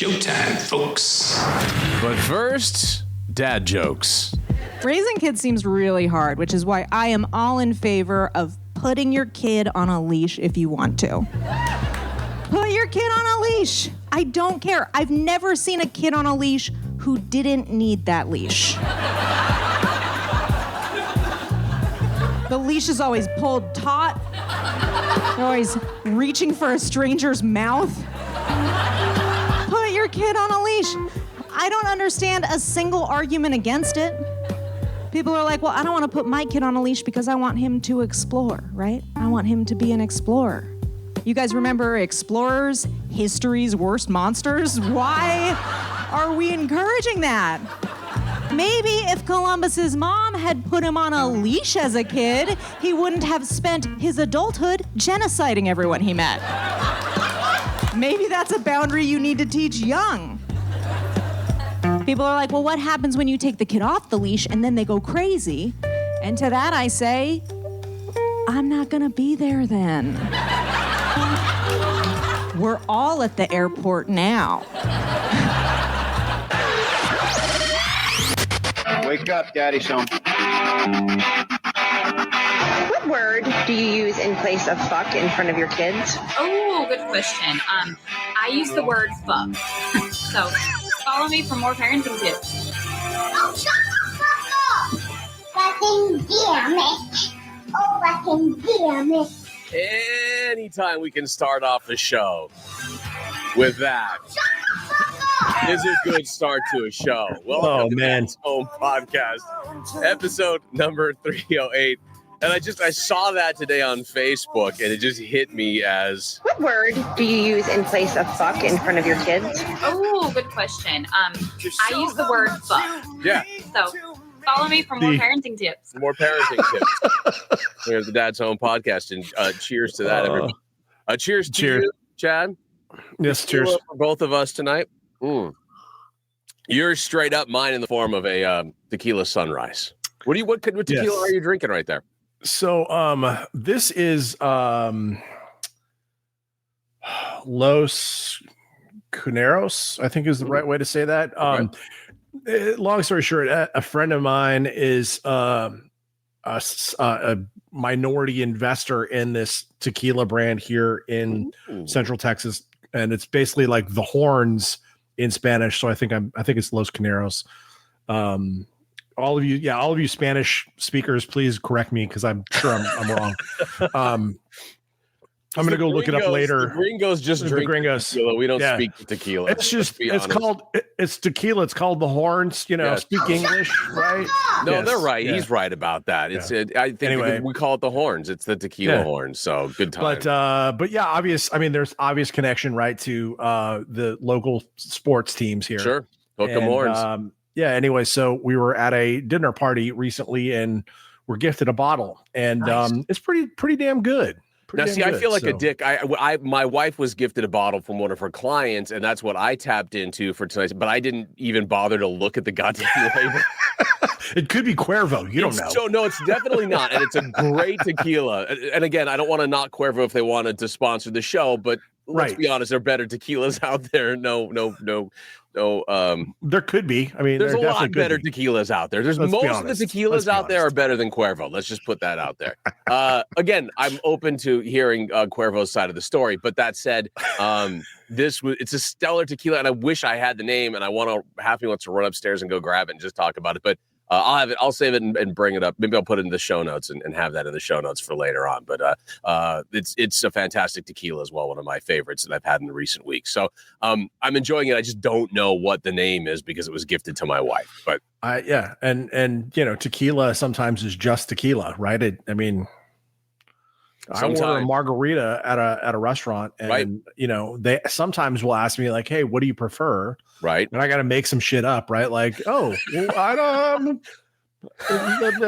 showtime, folks. But first, dad jokes. Raising kids seems really hard, which is why I am all in favor of putting your kid on a leash if you want to. Put your kid on a leash. I don't care. I've never seen a kid on a leash who didn't need that leash. The leash is always pulled taut. They're always reaching for a stranger's mouth. Put your kid on a leash. I don't understand a single argument against it. People are like, well, I don't want to put my kid on a leash because I want him to explore, right? I want him to be an explorer. You guys remember explorers, history's worst monsters? Why are we encouraging that? Maybe if Columbus's mom had put him on a leash as a kid, he wouldn't have spent his adulthood genociding everyone he met. Maybe that's a boundary you need to teach young. People are like, well, what happens when you take the kid off the leash and then they go crazy? And to that I say, I'm not gonna be there then. We're all at the airport now. Wake up, Daddy's home. What word do you use in place of fuck in front of your kids? Oh, good question. I use the word fuck. So follow me for more parenting tips. Oh, shut the fuck up! Fucking damn it. Oh, fucking damn it. Anytime we can start off the show with that is a good start to a show. Welcome to Dad's Home Podcast, episode number 308. And I saw that today on Facebook, and it just hit me as... What word do you use in place of fuck in front of your kids? Oh, good question. I use the word fuck. Yeah. So follow me for more parenting tips. More parenting tips. Here's the Dad's Home Podcast, and cheers to that, everybody. Cheers to you, Chad. Yes, cheers. For both of us tonight. You're straight up mine in the form of a tequila sunrise. What tequila are you drinking right there? So this is Los Cuneros, I think is the right way to say that. Long story short, a friend of mine is a minority investor in this tequila brand here in Central Texas, and it's basically like the Horns in Spanish. So I think it's Los Cuneros. All of you Spanish speakers, please correct me because I'm sure I'm wrong. I'm going to go look it up later. The gringos just drink tequila. We don't speak tequila. It's tequila. It's called the Horns. Speak English, right? No, they're right. Yeah. He's right about that. I think we call it the Horns. It's the tequila Horns. So good time. But yeah, obvious. I mean, there's obvious connection, right, to the local sports teams here. Sure, Hook 'em Horns. Anyway, so we were at a dinner party recently, and we're gifted a bottle, and nice. It's pretty damn good. I feel like a dick. My wife was gifted a bottle from one of her clients, and that's what I tapped into for tonight. But I didn't even bother to look at the goddamn label. It could be Cuervo. You don't know. So no, it's definitely not, and it's a great tequila. And again, I don't want to knock Cuervo if they wanted to sponsor the show, but let's be honest, there are better tequilas out there. No. There could be. I mean, there's a lot better tequilas out there. Most of the tequilas out there are better than Cuervo. Let's just put that out there. Again, I'm open to hearing Cuervo's side of the story. But that said, it's a stellar tequila, and I wish I had the name. And Happy wants to run upstairs and go grab it and just talk about it. But I'll have it. I'll save it and bring it up. Maybe I'll put it in the show notes and have that in the show notes for later on. But it's a fantastic tequila as well. One of my favorites that I've had in the recent weeks. So I'm enjoying it. I just don't know what the name is because it was gifted to my wife. But and tequila sometimes is just tequila, right? I order a margarita at a restaurant, and they sometimes will ask me like, "Hey, what do you prefer?" Right, and I got to make some shit up, right? Like, "Oh, I don't." What do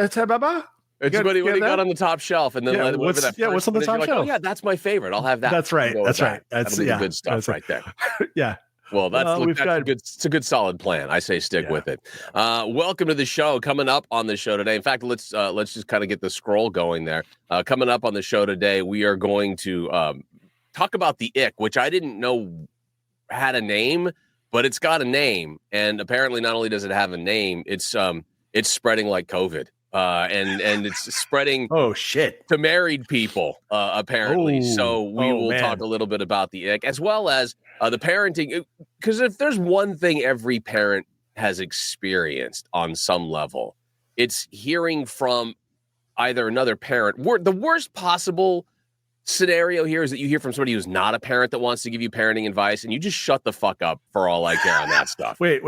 you got on the top shelf? And then what's on the top shelf? Like, oh yeah, that's my favorite. I'll have that. That's right. That's right. That's good stuff right there. Yeah. Well, it's a good solid plan. I say stick with it. Welcome to the show. Coming up on the show today. In fact, let's just kind of get the scroll going there. Coming up on the show today, we are going to talk about the ick, which I didn't know had a name, but it's got a name, and apparently not only does it have a name, it's spreading like COVID, and it's spreading. Oh shit! To married people, apparently. Oh, so we will talk a little bit about the ick, as well as the parenting, because if there's one thing every parent has experienced on some level, it's hearing from either another parent. The worst possible scenario here is that you hear from somebody who's not a parent that wants to give you parenting advice, and you just shut the fuck up for all I care on that stuff. Wait,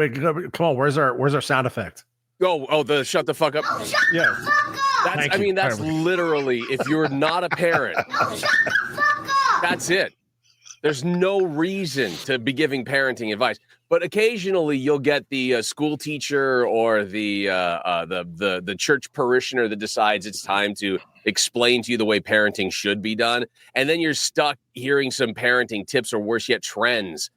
come on. Where's our sound effect? Oh, the shut the fuck up. Yeah. That's literally, if you're not a parent, that's it. There's no reason to be giving parenting advice. But occasionally you'll get the school teacher or the church parishioner that decides it's time to explain to you the way parenting should be done. And then you're stuck hearing some parenting tips, or worse yet, trends,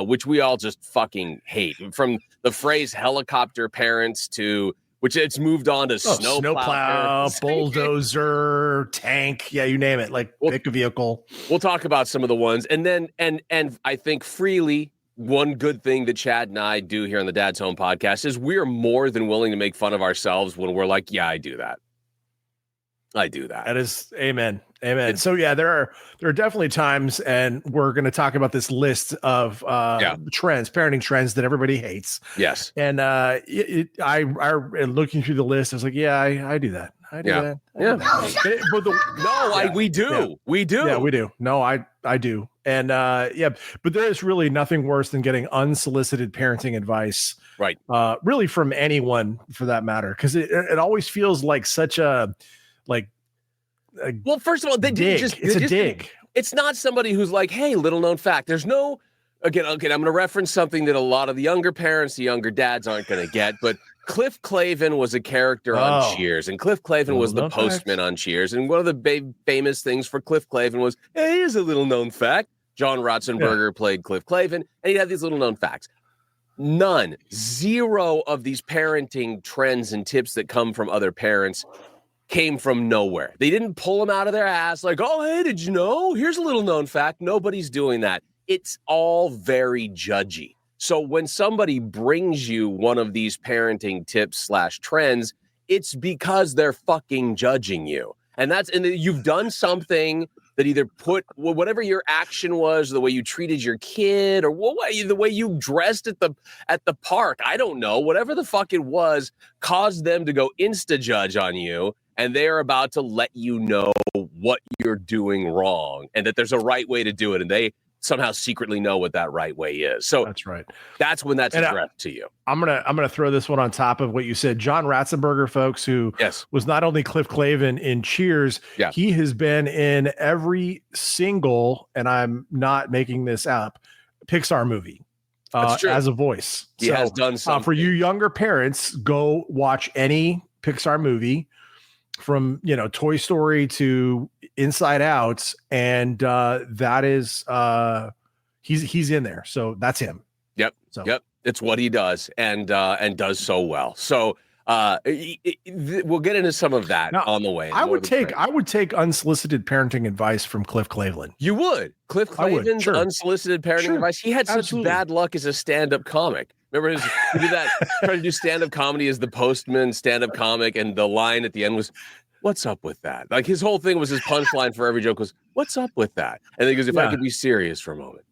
which we all just fucking hate. From the phrase helicopter parents to, which it's moved on to snowplow, bulldozer, tank. Yeah, you name it. Like, pick a vehicle. We'll talk about some of the ones. And then, and I think freely, one good thing that Chad and I do here on the Dad's Home podcast is we're more than willing to make fun of ourselves when we're like, yeah, I do that. I do that. That is amen. Amen. So yeah, there are definitely times, and we're going to talk about this list of trends, parenting trends that everybody hates. Yes. And I looking through the list, I was like, yeah, I do that. I do that. We do. Yeah. We do. Yeah, we do. No, I do. And but there is really nothing worse than getting unsolicited parenting advice. Right. Really from anyone for that matter. Because it always feels like such a well, first of all, it's a dig. It's not somebody who's like, hey, little known fact. There's no, again, I'm going to reference something that a lot of the younger parents, the younger dads aren't going to get, but Cliff Clavin was a character on Cheers, and Cliff Clavin was the postman on Cheers. And one of the famous things for Cliff Clavin was, hey, here's a little known fact. John Ratzenberger played Cliff Clavin, and he'd have these little known facts. Zero of these parenting trends and tips that come from other parents came from nowhere. They didn't pull them out of their ass like, oh, hey, did you know? Here's a little known fact. Nobody's doing that. It's all very judgy. So when somebody brings you one of these parenting tips / trends, it's because they're fucking judging you. And you've done something that either put whatever your action was, the way you treated your kid, or the way you dressed at the park. I don't know. Whatever the fuck it was caused them to go insta-judge on you. And they're about to let you know what you're doing wrong and that there's a right way to do it. And they somehow secretly know what that right way is. So that's right. That's when that's addressed to you. I'm gonna throw this one on top of what you said. John Ratzenberger, folks, who was not only Cliff Clavin in Cheers, he has been in every single, and I'm not making this up, Pixar movie. As a voice. He has done something. For you younger parents, go watch any Pixar movie, from Toy Story to Inside Out, and that is he's in there. So that's him. Yep. It's what he does, and does so well. So we'll get into some of that on the way. I would take unsolicited parenting advice from Cliff Clavin. You would. Cliff Clavin's unsolicited parenting advice. He had such bad luck as a stand-up comic. Remember, he did that, tried to do stand-up comedy as the postman stand-up comic, and the line at the end was, what's up with that? Like, his whole thing was, his punchline for every joke was, what's up with that? And then he goes, if I could be serious for a moment.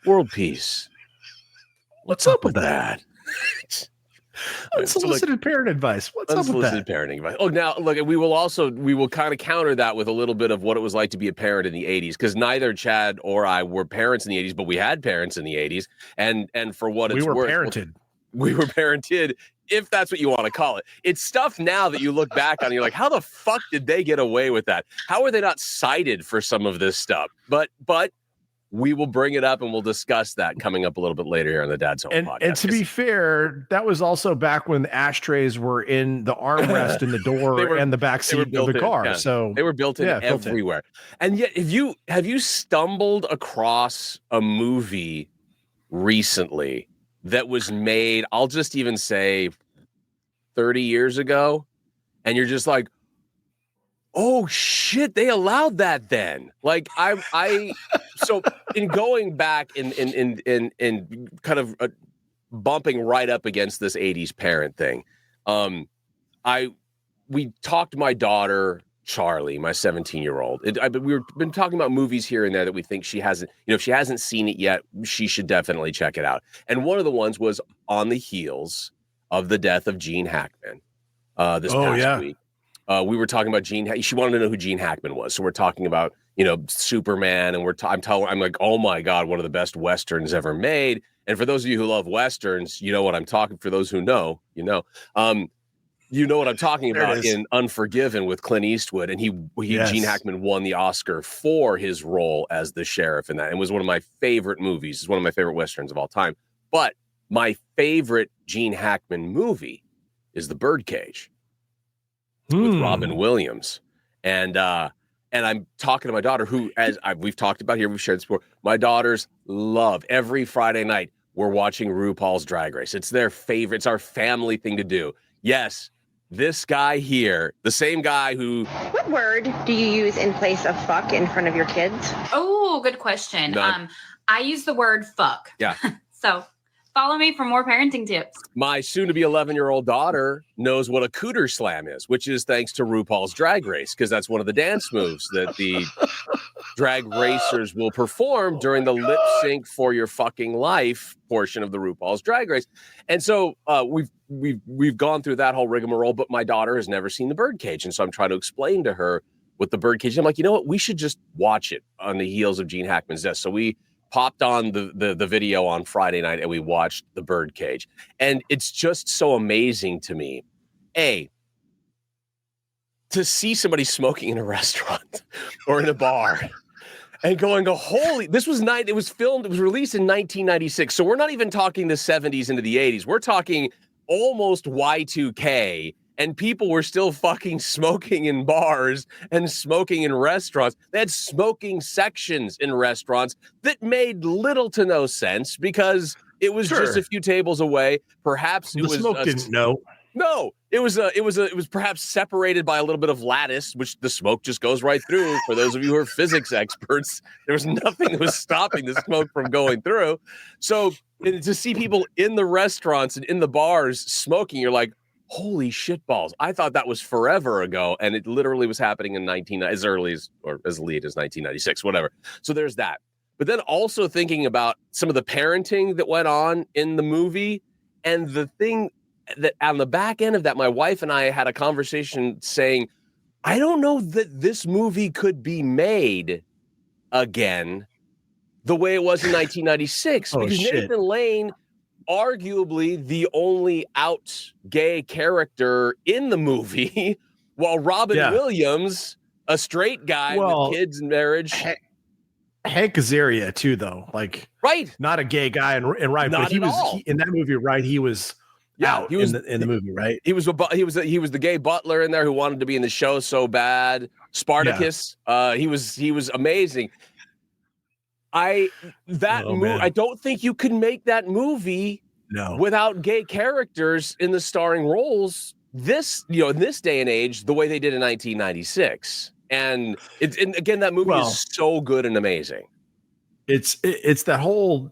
World peace. What's up with that? Unsolicited parent advice. What's up with that? Unsolicited parenting advice. Oh, now, look, we will kind of counter that with a little bit of what it was like to be a parent in the 80s, because neither Chad or I were parents in the 80s, but we had parents in the 80s. And for what it's worth, we were parented, if that's what you want to call it. It's stuff now that you look back on and you're like, how the fuck did they get away with that? How are they not cited for some of this stuff? But we will bring it up, and we'll discuss that coming up a little bit later here on the Dad's Home podcast. And to be fair, that was also back when ashtrays were in the armrest in the door and the back seat of the car. Yeah. So they were built in everywhere. And yet, have you stumbled across a movie recently that was made, I'll just even say 30 years ago, and you're just like, oh shit, they allowed that then. Like I so in going back in kind of bumping right up against this 80s parent thing. We talked to my daughter, Charlie, my 17-year-old. We've been talking about movies here and there that we think she hasn't, if she hasn't seen it yet, she should definitely check it out. And one of the ones was on the heels of the death of Gene Hackman this past week. We were talking about she wanted to know who Gene Hackman was. So we're talking about, Superman, and I'm like, oh my God, one of the best Westerns ever made. And for those of you who love Westerns, you know what I'm talking, for those who know, you know what I'm talking about in Unforgiven with Clint Eastwood. And Gene Hackman won the Oscar for his role as the sheriff in that. And was one of my favorite movies. It's one of my favorite Westerns of all time. But my favorite Gene Hackman movie is The Birdcage with Robin Williams. And I'm talking to my daughter, who, we've talked about here, we've shared this before. My daughters love every Friday night. We're watching RuPaul's Drag Race. It's their favorite. It's our family thing to do. Yes, this guy here, the same guy who... What word do you use in place of fuck in front of your kids? Oh, good question. None. I use the word fuck. Yeah. So follow me for more parenting tips. My soon-to-be 11-year-old daughter knows what a cooter slam is, which is thanks to RuPaul's Drag Race, because that's one of the dance moves that the drag racers will perform during the lip sync for your fucking life portion of the RuPaul's Drag Race. And so we've gone through that whole rigmarole, but my daughter has never seen The Birdcage. And so I'm trying to explain to her what The Birdcage is. I'm like, you know what? We should just watch it on the heels of Gene Hackman's death. So we popped on the video on Friday night and we watched The Birdcage. And it's just so amazing to me, to see somebody smoking in a restaurant or in a bar and going, holy, it was released in 1996. So we're not even talking the 70s into the 80s. We're talking almost Y2K. And people were still fucking smoking in bars and smoking in restaurants. They had smoking sections in restaurants that made little to no sense because it was just a few tables away. Perhaps it was smoke didn't know. No, it was perhaps separated by a little bit of lattice, which the smoke just goes right through. For those of you who are physics experts, there was nothing that was stopping the smoke from going through. So to see people in the restaurants and in the bars smoking, you're like, holy shit balls. I thought that was forever ago. And it literally was happening in as late as 1996, whatever. So there's that. But then also thinking about some of the parenting that went on in the movie, and the thing that on the back end of that, my wife and I had a conversation saying, I don't know that this movie could be made again the way it was in 1996. Because Nathan Lane, arguably the only out gay character in the movie, while Robin Williams, a straight guy with kids and marriage. Hank Azaria too, though, not a gay guy, and right, but he was in that movie, right? He was out in the movie, right? He was the gay butler in there who wanted to be in the show so bad. Spartacus, he was amazing. I don't think you can make that movie without gay characters in the starring roles. In this day and age, the way they did in 1996, and again, that movie is so good and amazing. It's that whole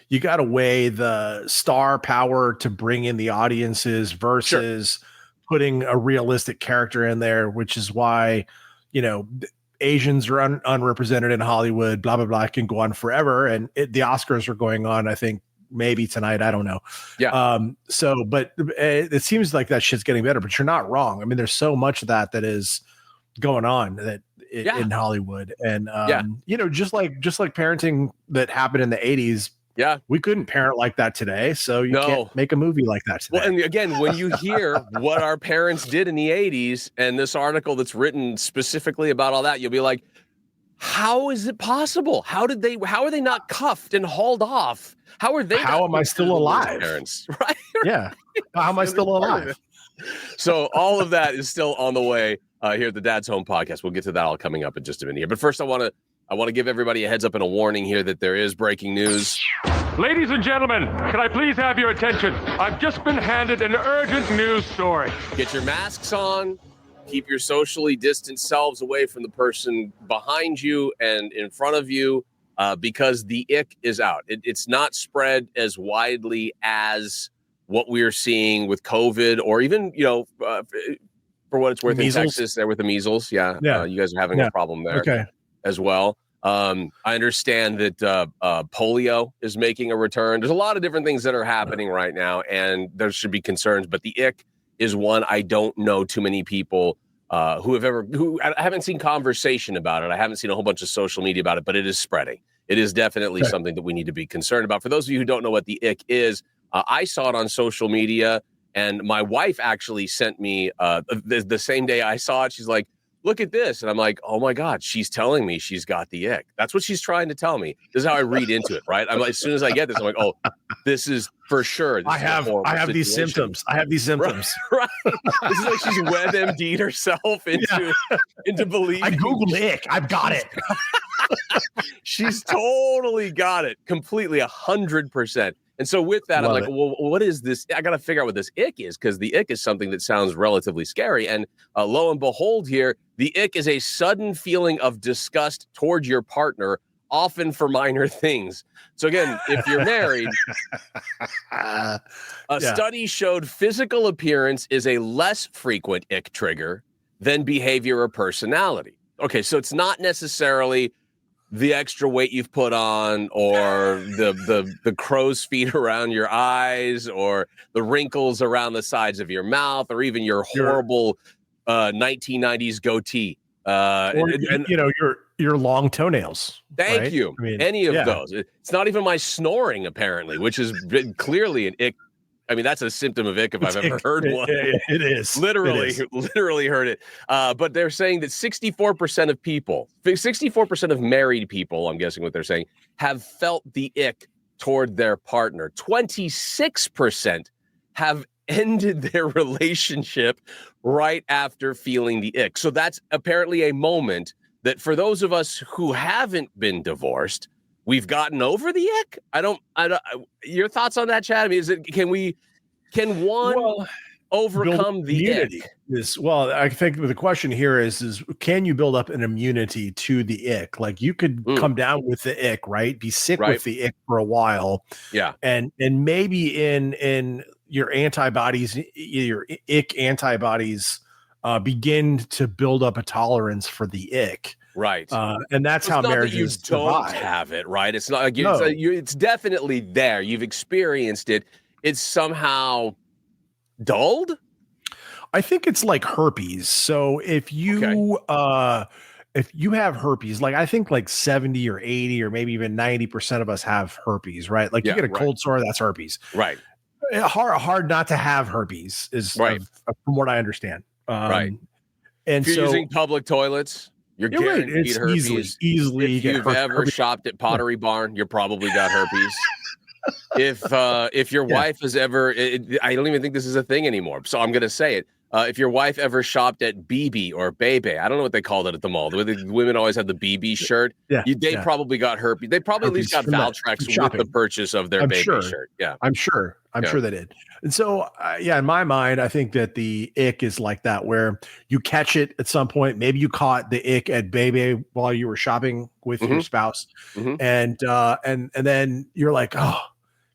you got to weigh the star power to bring in the audiences versus putting a realistic character in there, which is why Asians are unrepresented in Hollywood, blah, blah, blah. It can go on forever. And the Oscars are going on, I think, maybe tonight. I don't know. Yeah. But it seems like that shit's getting better, but you're not wrong. I mean, there's so much of that is going on in Hollywood. And, just like parenting that happened in the 80s, we couldn't parent like that today. So you can't make a movie like that today. Well, and again, when you hear what our parents did in the 80s and this article that's written specifically about all that, you'll be like, how is it possible? How are they not cuffed and hauled off? How am I still alive? Parents, right? Yeah. How am I still alive? So all of that is still on the way here at the Dad's Home Podcast. We'll get to that all coming up in just a minute here. But first, I want to give everybody a heads up and a warning here that there is breaking news. Ladies and gentlemen, can I please have your attention? I've just been handed an urgent news story. Get your masks on. Keep your socially distanced selves away from the person behind you and in front of you. because the ick is out. It's not spread as widely as what we're seeing with COVID, or even, for what it's worth, Measles? in Texas there with the measles. Yeah. You guys are having a problem there as well. I understand that polio is making a return. There's a lot of different things that are happening right now, and there should be concerns. But the ick is one I don't know too many people who I haven't seen conversation about it. I haven't seen a whole bunch of social media about it, but it is spreading. It is definitely something that we need to be concerned about. For those of you who don't know what the ick is, I saw it on social media, and my wife actually sent me the same day I saw it. She's like, look at this. And I'm like, oh my God, she's telling me she's got the ick. That's what she's trying to tell me. This is how I read into it, right? I'm like, as soon as I get this, I'm like, oh, this is for sure. I have these symptoms. I have these symptoms. Right. This is like she's WebMD'd herself into believing. I Googled ick. I've got it. She's totally got it completely, 100%. And so with that, I'm like, well, what is this? I got to figure out what this ick is, because the ick is something that sounds relatively scary. And lo and behold here, the ick is a sudden feeling of disgust towards your partner, often for minor things. So again, if you're married, a study showed physical appearance is a less frequent ick trigger than behavior or personality. Okay, so it's not necessarily the extra weight you've put on, or the crow's feet around your eyes, or the wrinkles around the sides of your mouth, or even your horrible 1990s goatee. Your long toenails. Thank you. I mean, any of those. It's not even my snoring, apparently, which is clearly an ick. I mean, that's a symptom of ick if I've ever heard one. It is. Literally heard it. But they're saying that 64% of people, 64% of married people, I'm guessing what they're saying, have felt the ick toward their partner. 26% have ended their relationship right after feeling the ick. So that's apparently a moment that for those of us who haven't been divorced, we've gotten over the ick. I don't. Your thoughts on that, Chad? I mean, can one overcome the ick? I think the question here is can you build up an immunity to the ick? Like, you could come down with the ick, right? Be sick with the ick for a while. Yeah. And maybe in your antibodies, your ick antibodies begin to build up a tolerance for the ick. Right. And that's how marriages don't have it, right? It's not like it's definitely there. You've experienced it. It's somehow dulled. I think it's like herpes. So if you have herpes, like I think like 70 or 80 or maybe even 90% of us have herpes, right? Like you get a cold sore, that's herpes. Right. Hard not to have herpes is from what I understand. Right. And if you're using public toilets, you're guaranteed herpes. Easily. If you've ever shopped at Pottery Barn, you probably got herpes. If your wife has ever, I don't even think this is a thing anymore, so I'm going to say it. If your wife ever shopped at BB or Bebe, I don't know what they called it at the mall. The women always had the BB shirt. They probably got herpes. They probably at least got Valtrex with the purchase of their Bebe shirt. Yeah, I'm sure they did. And so, in my mind, I think that the ick is like that, where you catch it at some point. Maybe you caught the ick at Bebe while you were shopping with your spouse, and then you're like, oh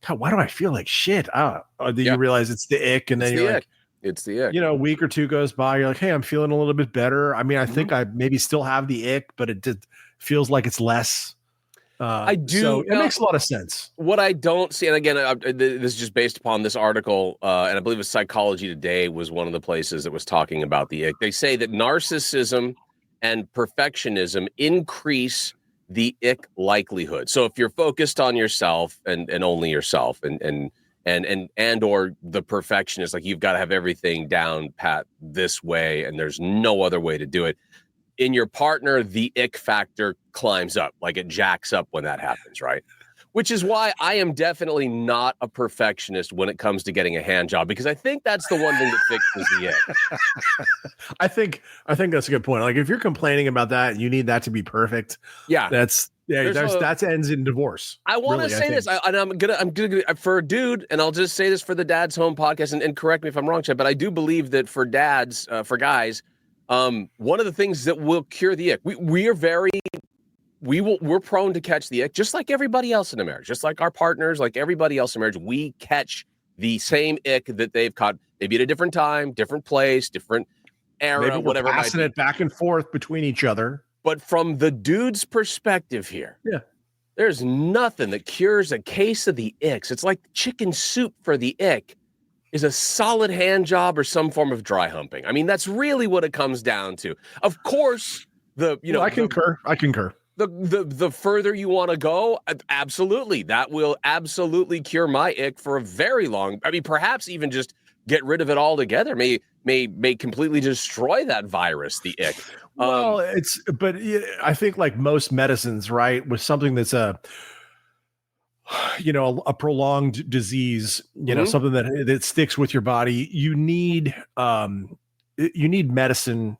God, why do I feel like shit? Then you realize it's the ick, and then you're like, it's the ick. A week or two goes by, you're like, hey, I'm feeling a little bit better. I mean, I think I maybe still have the ick, but it feels like it's less. I do. So it makes a lot of sense. What I don't see, and again, this is just based upon this article, and I believe it's Psychology Today was one of the places that was talking about the ick. They say that narcissism and perfectionism increase the ick likelihood. So if you're focused on yourself and only yourself, and or the perfectionist, like you've got to have everything down pat this way, and there's no other way to do it. In your partner, the ick factor climbs up, like it jacks up when that happens, right? Which is why I am definitely not a perfectionist when it comes to getting a hand job, because I think that's the one thing that fixes the ick. I think that's a good point. Like if you're complaining about that and you need that to be perfect, that ends in divorce. I want to say this, and I'm gonna for a dude, and I'll just say this for the Dad's Home podcast, and correct me if I'm wrong, Chad, but I do believe that for dads, for guys, one of the things that will cure the ick, we are very we're prone to catch the ick, just like everybody else in a marriage, just like our partners, like everybody else in marriage. We catch the same ick that they've caught, maybe at a different time, different place, different era, Maybe whatever. Passing it back and forth between each other. But from the dude's perspective here, there's nothing that cures a case of the icks. It's like chicken soup for the ick is a solid hand job or some form of dry humping. I mean, that's really what it comes down to. Of course, I concur. The further you want to go, absolutely, that will absolutely cure my ick for a very long. I mean, perhaps even just get rid of it altogether. May completely destroy that virus, the ick. Well, I think like most medicines, right, with something that's a prolonged disease, something that sticks with your body, you need medicine,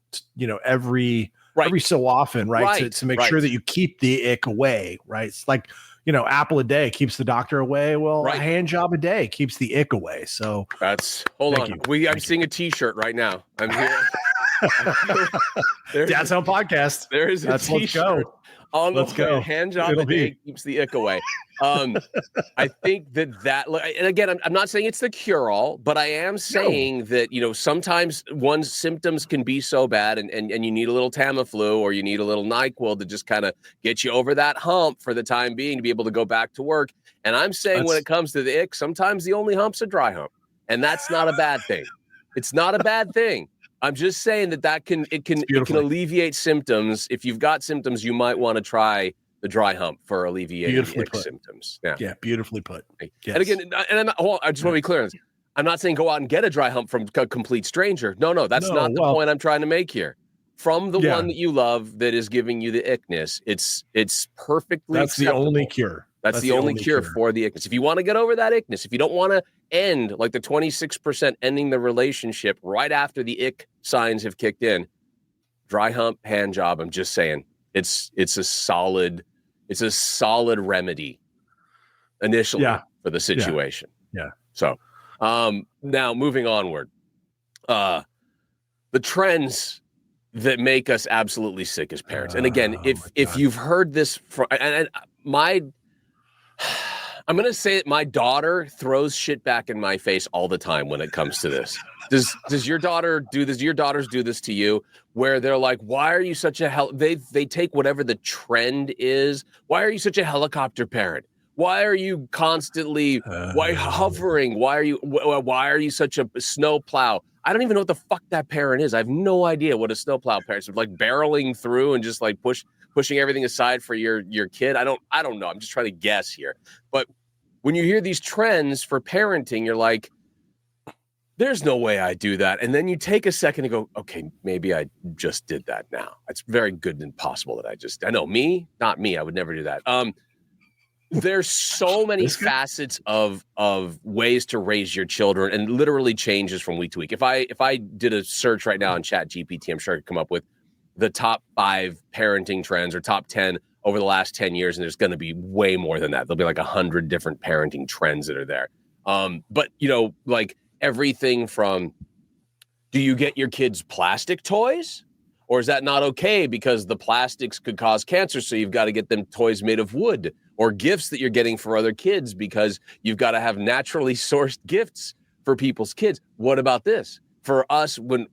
every so often, right? To make sure that you keep the ick away, right? It's like, apple a day keeps the doctor away. Well, a hand job a day keeps the ick away. So hold on. I'm seeing a t-shirt right now. I'm here. Dad's Home Podcast. There is a t-shirt on the way. Hand job a day keeps the ick away. I think that, and again, I'm not saying it's the cure-all, but I am saying that, sometimes one's symptoms can be so bad and you need a little Tamiflu or you need a little NyQuil to just kind of get you over that hump for the time being to be able to go back to work. And I'm saying when it comes to the ick, sometimes the only hump's a dry hump. And that's not a bad thing. It's not a bad thing. I'm just saying that can alleviate symptoms. If you've got symptoms, you might want to try the dry hump for alleviating the symptoms. Yeah, beautifully put. Yes. And again, I just want to be clear on this. I'm not saying go out and get a dry hump from a complete stranger. No, that's not the point I'm trying to make here. From the one that you love that is giving you the ickness, it's perfectly That's acceptable. The only cure. That's the only cure for the ickness. If you want to get over that ickness, if you don't want to end like the 26% ending the relationship right after the ick signs have kicked in, dry hump, hand job. I'm just saying it's a solid remedy initially for the situation. Yeah. So now moving onward, the trends that make us absolutely sick as parents. And again, if you've heard this from I'm going to say that my daughter throws shit back in my face all the time when it comes to this. Does your daughter do this? Do your daughters do this to you where they're like, why are you such a they take whatever the trend is. Why are you such a helicopter parent? Why are you constantly hovering? Why are you such a snow plow? I don't even know what the fuck that parent is. I have no idea what a snow plow parent is. Like barreling through and just like pushing everything aside for your kid. I don't know. I'm just trying to guess here. But when you hear these trends for parenting, you're like, there's no way I do that. And then you take a second and go, okay, maybe I just did that now. It's very good and possible that I know not me. I would never do that. There's so many facets of ways to raise your children and literally changes from week to week. If I did a search right now on ChatGPT, I'm sure I could come up with the top 5 parenting trends or top 10 over the last 10 years. And there's going to be way more than that. There'll be like 100 different parenting trends that are there. But like everything from, do you get your kids plastic toys? Or is that not okay because the plastics could cause cancer? So you've got to get them toys made of wood, or gifts that you're getting for other kids because you've got to have naturally sourced gifts for people's kids. What about this? For us, when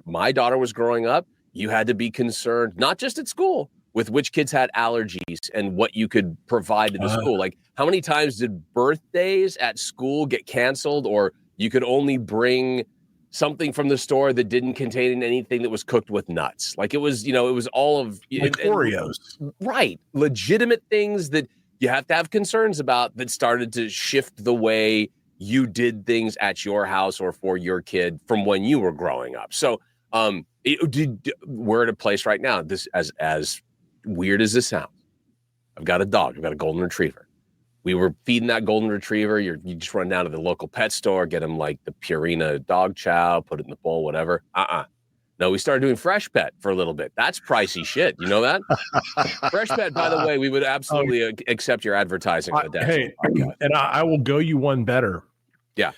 my daughter was growing up, you had to be concerned, not just at school, with which kids had allergies and what you could provide to the school. Like, how many times did birthdays at school get canceled, or you could only bring something from the store that didn't contain anything that was cooked with nuts? Like, it was, it was all of Oreos. Right. Legitimate things that you have to have concerns about that started to shift the way you did things at your house or for your kid from when you were growing up. So, we're at a place right now, this as weird as this sounds. I've got a dog. I've got a golden retriever. We were feeding that golden retriever. You just run down to the local pet store, get him like the Purina dog chow, put it in the bowl, whatever. No, we started doing Fresh Pet for a little bit. That's pricey shit. You know that? Fresh Pet, by the way, we would absolutely accept your advertising on the desk. Hey, and I will go you one better. Yeah.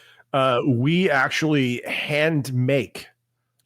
We actually hand make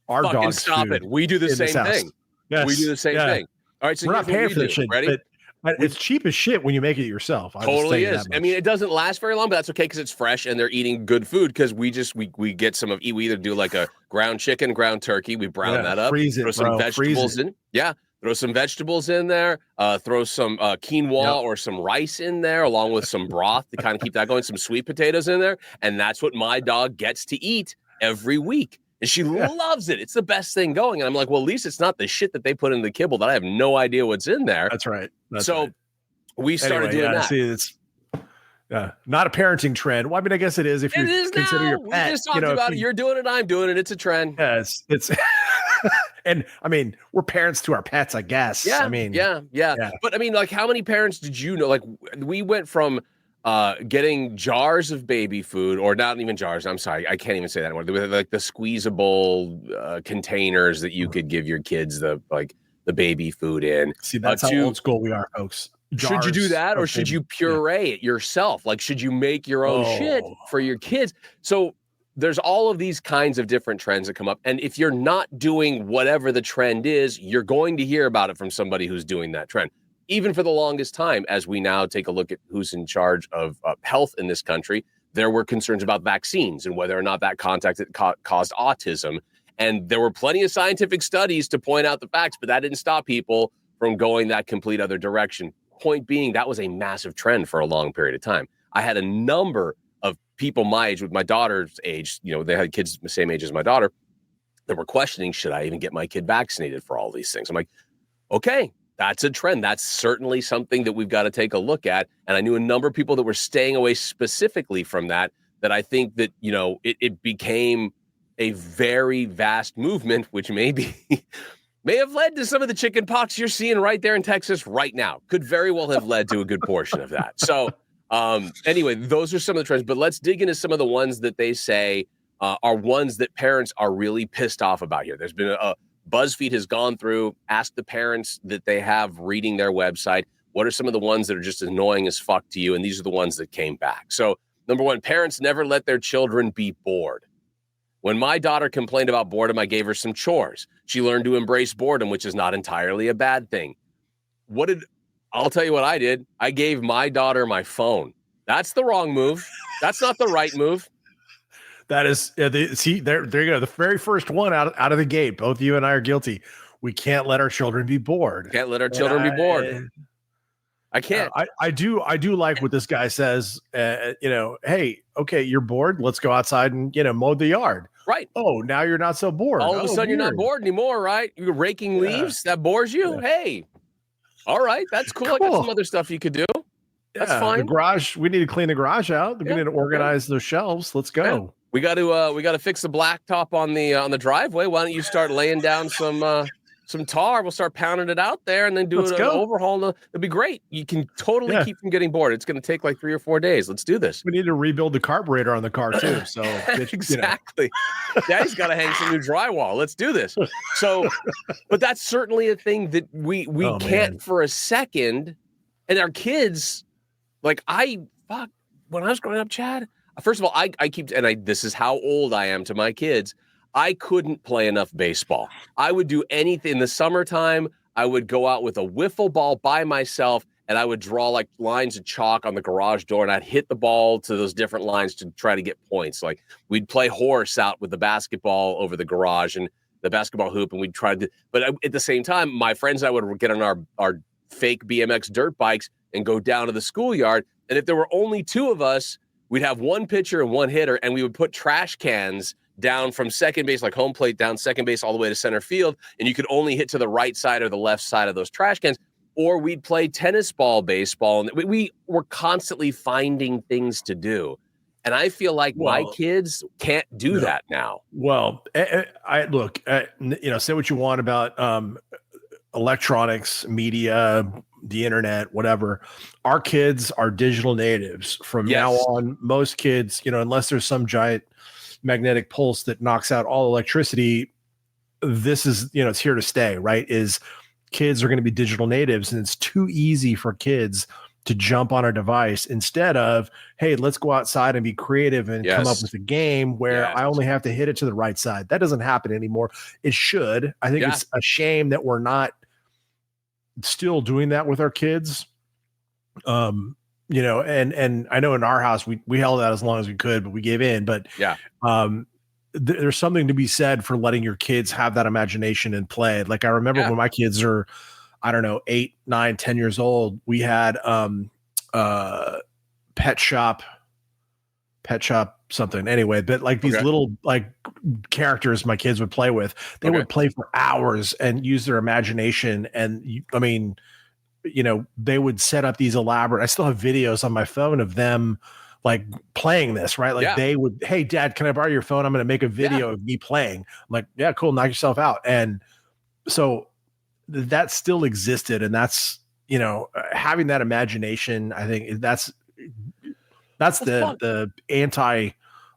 our dogs. Stop it. We do the same thing. Yes. We do the same thing. All right, so we're not paying for this shit. Ready? It's cheap as shit when you make it yourself. Totally is. I mean, it doesn't last very long, but that's okay because it's fresh and they're eating good food. Because we get some of we either do like a ground chicken, ground turkey, we brown that up, throw some vegetables in. Yeah, throw some vegetables in there. Throw some quinoa or some rice in there, along with some broth to kind of keep that going. Some sweet potatoes in there, and that's what my dog gets to eat every week. And she loves it. It's the best thing going. And I'm like, well, at least it's not the shit that they put in the kibble that I have no idea what's in there. That's right. We started doing that. See, it's not a parenting trend. Well, I mean, I guess it is if you consider your pet. We just talked about it. You're doing it. I'm doing it. It's a trend. Yes, it's. And I mean, we're parents to our pets, I guess. Yeah. I mean, yeah. But I mean, like, how many parents did you know? Like, we went from getting jars of baby food, or not even jars. I'm sorry, I can't even say that anymore. They were like the squeezable containers that you could give your kids the baby food in. See, that's how old school we are, folks. Should you do that, or should you puree it yourself? Like, should you make your own shit for your kids? So there's all of these kinds of different trends that come up. And if you're not doing whatever the trend is, you're going to hear about it from somebody who's doing that trend. Even for the longest time, as we now take a look at who's in charge of health in this country, there were concerns about vaccines and whether or not that contact caused autism. And there were plenty of scientific studies to point out the facts, but that didn't stop people from going that complete other direction. Point being, that was a massive trend for a long period of time. I had a number of people my age, with my daughter's age, they had kids the same age as my daughter, that were questioning, should I even get my kid vaccinated for all these things? I'm like, okay, that's a trend. That's certainly something that we've got to take a look at. And I knew a number of people that were staying away specifically from that I think that, it became a very vast movement, which may have led to some of the chicken pox you're seeing right there in Texas right now. Could very well have led to a good portion of that. So anyway, those are some of the trends, but let's dig into some of the ones that they say are ones that parents are really pissed off about here. There's been BuzzFeed has gone through, asked the parents that they have reading their website, what are some of the ones that are just annoying as fuck to you? And these are the ones that came back. So number one, parents never let their children be bored. When my daughter complained about boredom, I gave her some chores. She learned to embrace boredom, which is not entirely a bad thing. I'll tell you what I did. I gave my daughter my phone. That's the wrong move. That's not the right move. That is, there you go. The very first one out of the gate. Both you and I are guilty. We can't let our children be bored. Can't let our children be bored. I can't. I do like what this guy says. Hey, okay, you're bored. Let's go outside and mow the yard. Right. Oh, now you're not so bored. All of a sudden, you're not bored anymore, right? You're raking leaves. That bores you. Yeah. Hey, all right, that's cool. I got some other stuff you could do. That's fine. The garage. We need to clean the garage out. We need to organize those shelves. Let's go. Yeah. We got to fix the blacktop on the driveway. Why don't you start laying down some tar? We'll start pounding it out there and then do an overhaul. It'll be great. You can totally keep from getting bored. It's going to take like 3 or 4 days. Let's do this. We need to rebuild the carburetor on the car too. So exactly. Daddy's got to hang some new drywall. Let's do this. So, but that's certainly a thing that we can't for a second. And our kids, like when I was growing up, Chad. First of all, I keep, this is how old I am to my kids. I couldn't play enough baseball. I would do anything in the summertime. I would go out with a wiffle ball by myself and I would draw like lines of chalk on the garage door and I'd hit the ball to those different lines to try to get points. Like we'd play horse out with the basketball over the garage and the basketball hoop. And we'd try to, but at the same time, my friends and I would get on our fake BMX dirt bikes and go down to the schoolyard. And if there were only two of us, we'd have one pitcher and one hitter, and we would put trash cans down from second base, like home plate, down second base all the way to center field, and you could only hit to the right side or the left side of those trash cans. Or we'd play tennis ball, baseball, and we were constantly finding things to do. And I feel like my kids can't do that now. Well, say what you want about electronics, media, the internet, whatever. Our kids are digital natives from now on. Most kids, unless there's some giant magnetic pulse that knocks out all electricity, this is, it's here to stay, right? Kids are going to be digital natives, and it's too easy for kids to jump on a device instead of, hey, let's go outside and be creative and come up with a game where I only have to hit it to the right side. That doesn't happen anymore. It should. I think it's a shame that we're not still doing that with our kids. You know, and I know in our house we held out as long as we could, but we gave in. But yeah, there's something to be said for letting your kids have that imagination and play. Like I remember when my kids are, I don't know, 8, 9, 10 years old, we had pet shop something anyway, but like these little like characters my kids would play with, they would play for hours and use their imagination. And I mean, you know, they would set up these elaborate, I still have videos on my phone of them like playing this, right? Like they would, hey dad, can I borrow your phone? I'm going to make a video of me playing. I'm like, yeah, cool. Knock yourself out. And so that still existed. And you know, having that imagination, I think that's the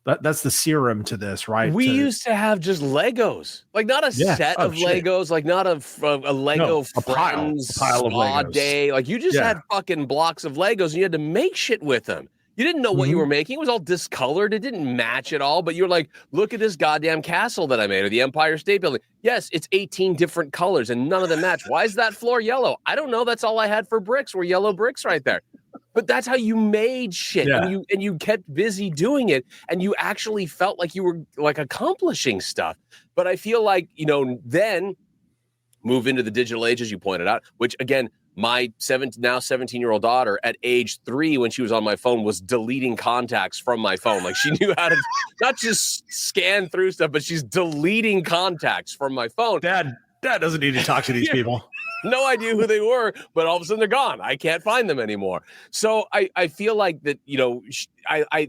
that's the serum to this, right? We used to have just Legos, like not a set of Legos, like not a Lego friends pile of Legos. Day. Like you just had fucking blocks of Legos and you had to make shit with them. You didn't know what you were making. It was all discolored. It didn't match at all. But you were like, look at this goddamn castle that I made, or the Empire State Building. Yes, it's 18 different colors and none of them match. Why is that floor yellow? I don't know. That's all I had for bricks were yellow bricks right there. But that's how you made shit, and you kept busy doing it, and you actually felt like you were like accomplishing stuff. But I feel like, you know, then move into the digital age, as you pointed out, which again, my 17-year-old daughter at age 3, when she was on my phone, was deleting contacts from my phone. Like she knew how to not just scan through stuff, but she's deleting contacts from my phone. Dad doesn't need to talk to these people. No idea who they were, but all of a sudden they're gone. I can't find them anymore. So I feel like that, you know,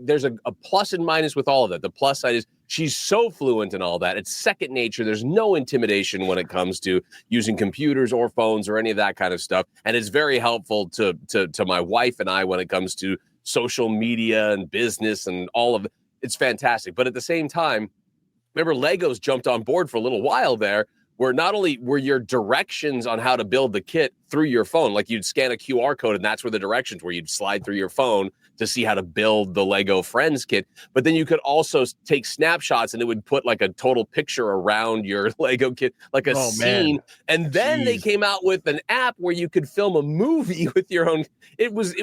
there's a plus and minus with all of that. The plus side is she's so fluent in all that. It's second nature. There's no intimidation when it comes to using computers or phones or any of that kind of stuff. And it's very helpful to my wife and I when it comes to social media and business and all of it. It's fantastic. But at the same time, remember Legos jumped on board for a little while there, where not only were your directions on how to build the kit through your phone, like you'd scan a QR code and that's where the directions were, you'd slide through your phone to see how to build the Lego Friends kit. But then you could also take snapshots and it would put like a total picture around your Lego kit, like a scene. And then they came out with an app where you could film a movie with your own. It was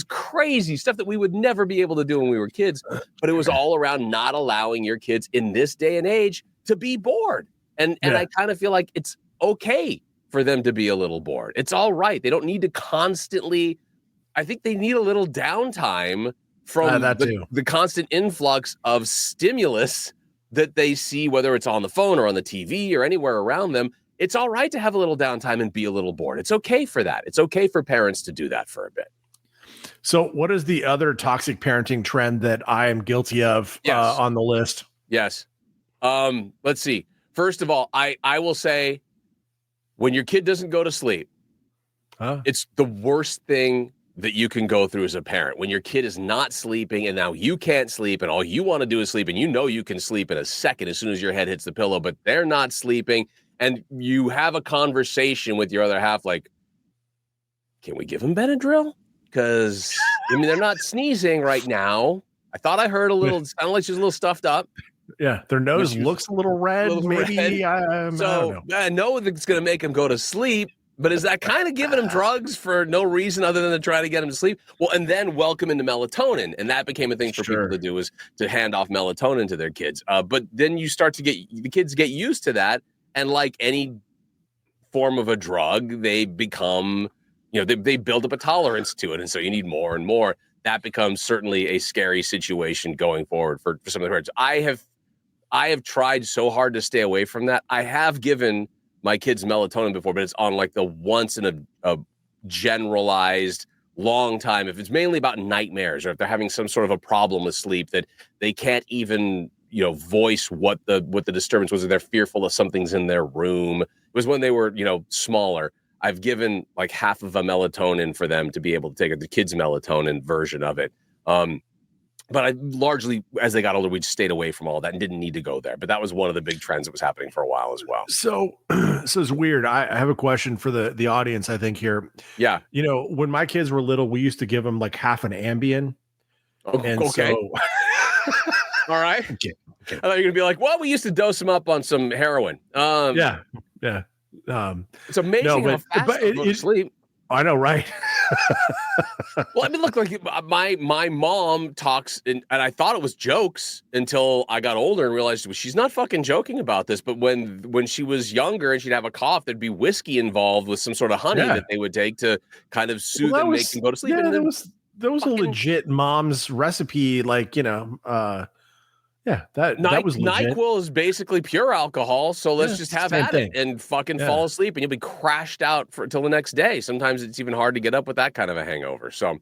crazy stuff that we would never be able to do when we were kids, but it was all around not allowing your kids in this day and age to be bored. And I kind of feel like it's okay for them to be a little bored. It's all right. They don't need to constantly, I think they need a little downtime from the constant influx of stimulus that they see, whether it's on the phone or on the TV or anywhere around them. It's all right to have a little downtime and be a little bored. It's okay for that. It's okay for parents to do that for a bit. So what is the other toxic parenting trend that I am guilty of on the list? Yes. Let's see. First of all, I will say when your kid doesn't go to sleep, it's the worst thing that you can go through as a parent. When your kid is not sleeping and now you can't sleep and all you want to do is sleep and you know you can sleep in a second as soon as your head hits the pillow, but they're not sleeping and you have a conversation with your other half like, can we give them Benadryl? Because, I mean, they're not sneezing right now. I thought I heard a little, it sounded like she's a little stuffed up. Yeah, their nose looks a little red. Maybe I don't know. I know that it's going to make them go to sleep, but is that kind of giving them drugs for no reason other than to try to get them to sleep? Well, and then welcome into melatonin, and that became a thing for people to do, is to hand off melatonin to their kids. But then you start to the kids get used to that, and like any form of a drug, they become, they build up a tolerance to it, and so you need more and more. That becomes certainly a scary situation going forward for some of the parents. I have tried so hard to stay away from that. I have given my kids melatonin before, but it's on like the once in a generalized long time. If it's mainly about nightmares or if they're having some sort of a problem with sleep that they can't even, voice what the disturbance was, or they're fearful of something's in their room. It was when they were, smaller. I've given like half of a melatonin for them to be able to take the kids' melatonin version of it. But I largely, as they got older, we just stayed away from all that and didn't need to go there. But that was one of the big trends that was happening for a while as well. So it's weird. I have a question for the audience, I think, here. Yeah. When my kids were little, we used to give them like half an Ambien. And okay. All right. Okay. I thought you were going to be like, well, we used to dose them up on some heroin. Yeah. It's amazing how fast they go to sleep. I know, right? Well, I mean, look, like my mom talks, and I thought it was jokes until I got older and realized she's not fucking joking about this. But when she was younger and she'd have a cough, there'd be whiskey involved with some sort of honey that they would take to kind of soothe and make them go to sleep. Yeah, and then that was a legit mom's recipe, like, that was legit. NyQuil is basically pure alcohol, so let's just have at it and fucking fall asleep, and you'll be crashed out until the next day. Sometimes it's even hard to get up with that kind of a hangover. So,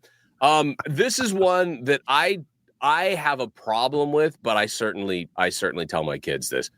this is one that I have a problem with, but I certainly tell my kids this.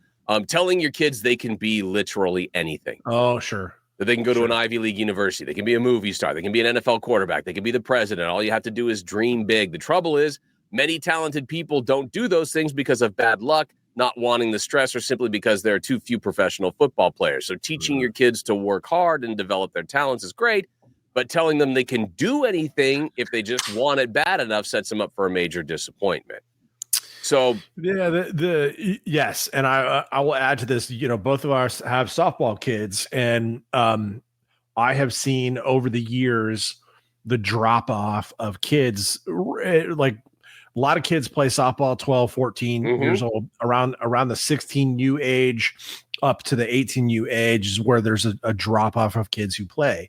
Telling your kids they can be literally anything. Oh, sure. That they can go to an Ivy League university. They can be a movie star. They can be an NFL quarterback. They can be the president. All you have to do is dream big. The trouble is, many talented people don't do those things because of bad luck, not wanting the stress, or simply because there are too few professional football players. So teaching your kids to work hard and develop their talents is great, but telling them they can do anything if they just want it bad enough sets them up for a major disappointment. So yes, and I will add to this. Both of us have softball kids, and I have seen over the years the drop off of kids. Like, a lot of kids play softball 12, 14 years old, around the 16U age up to the 18U age is where there's a drop off of kids who play.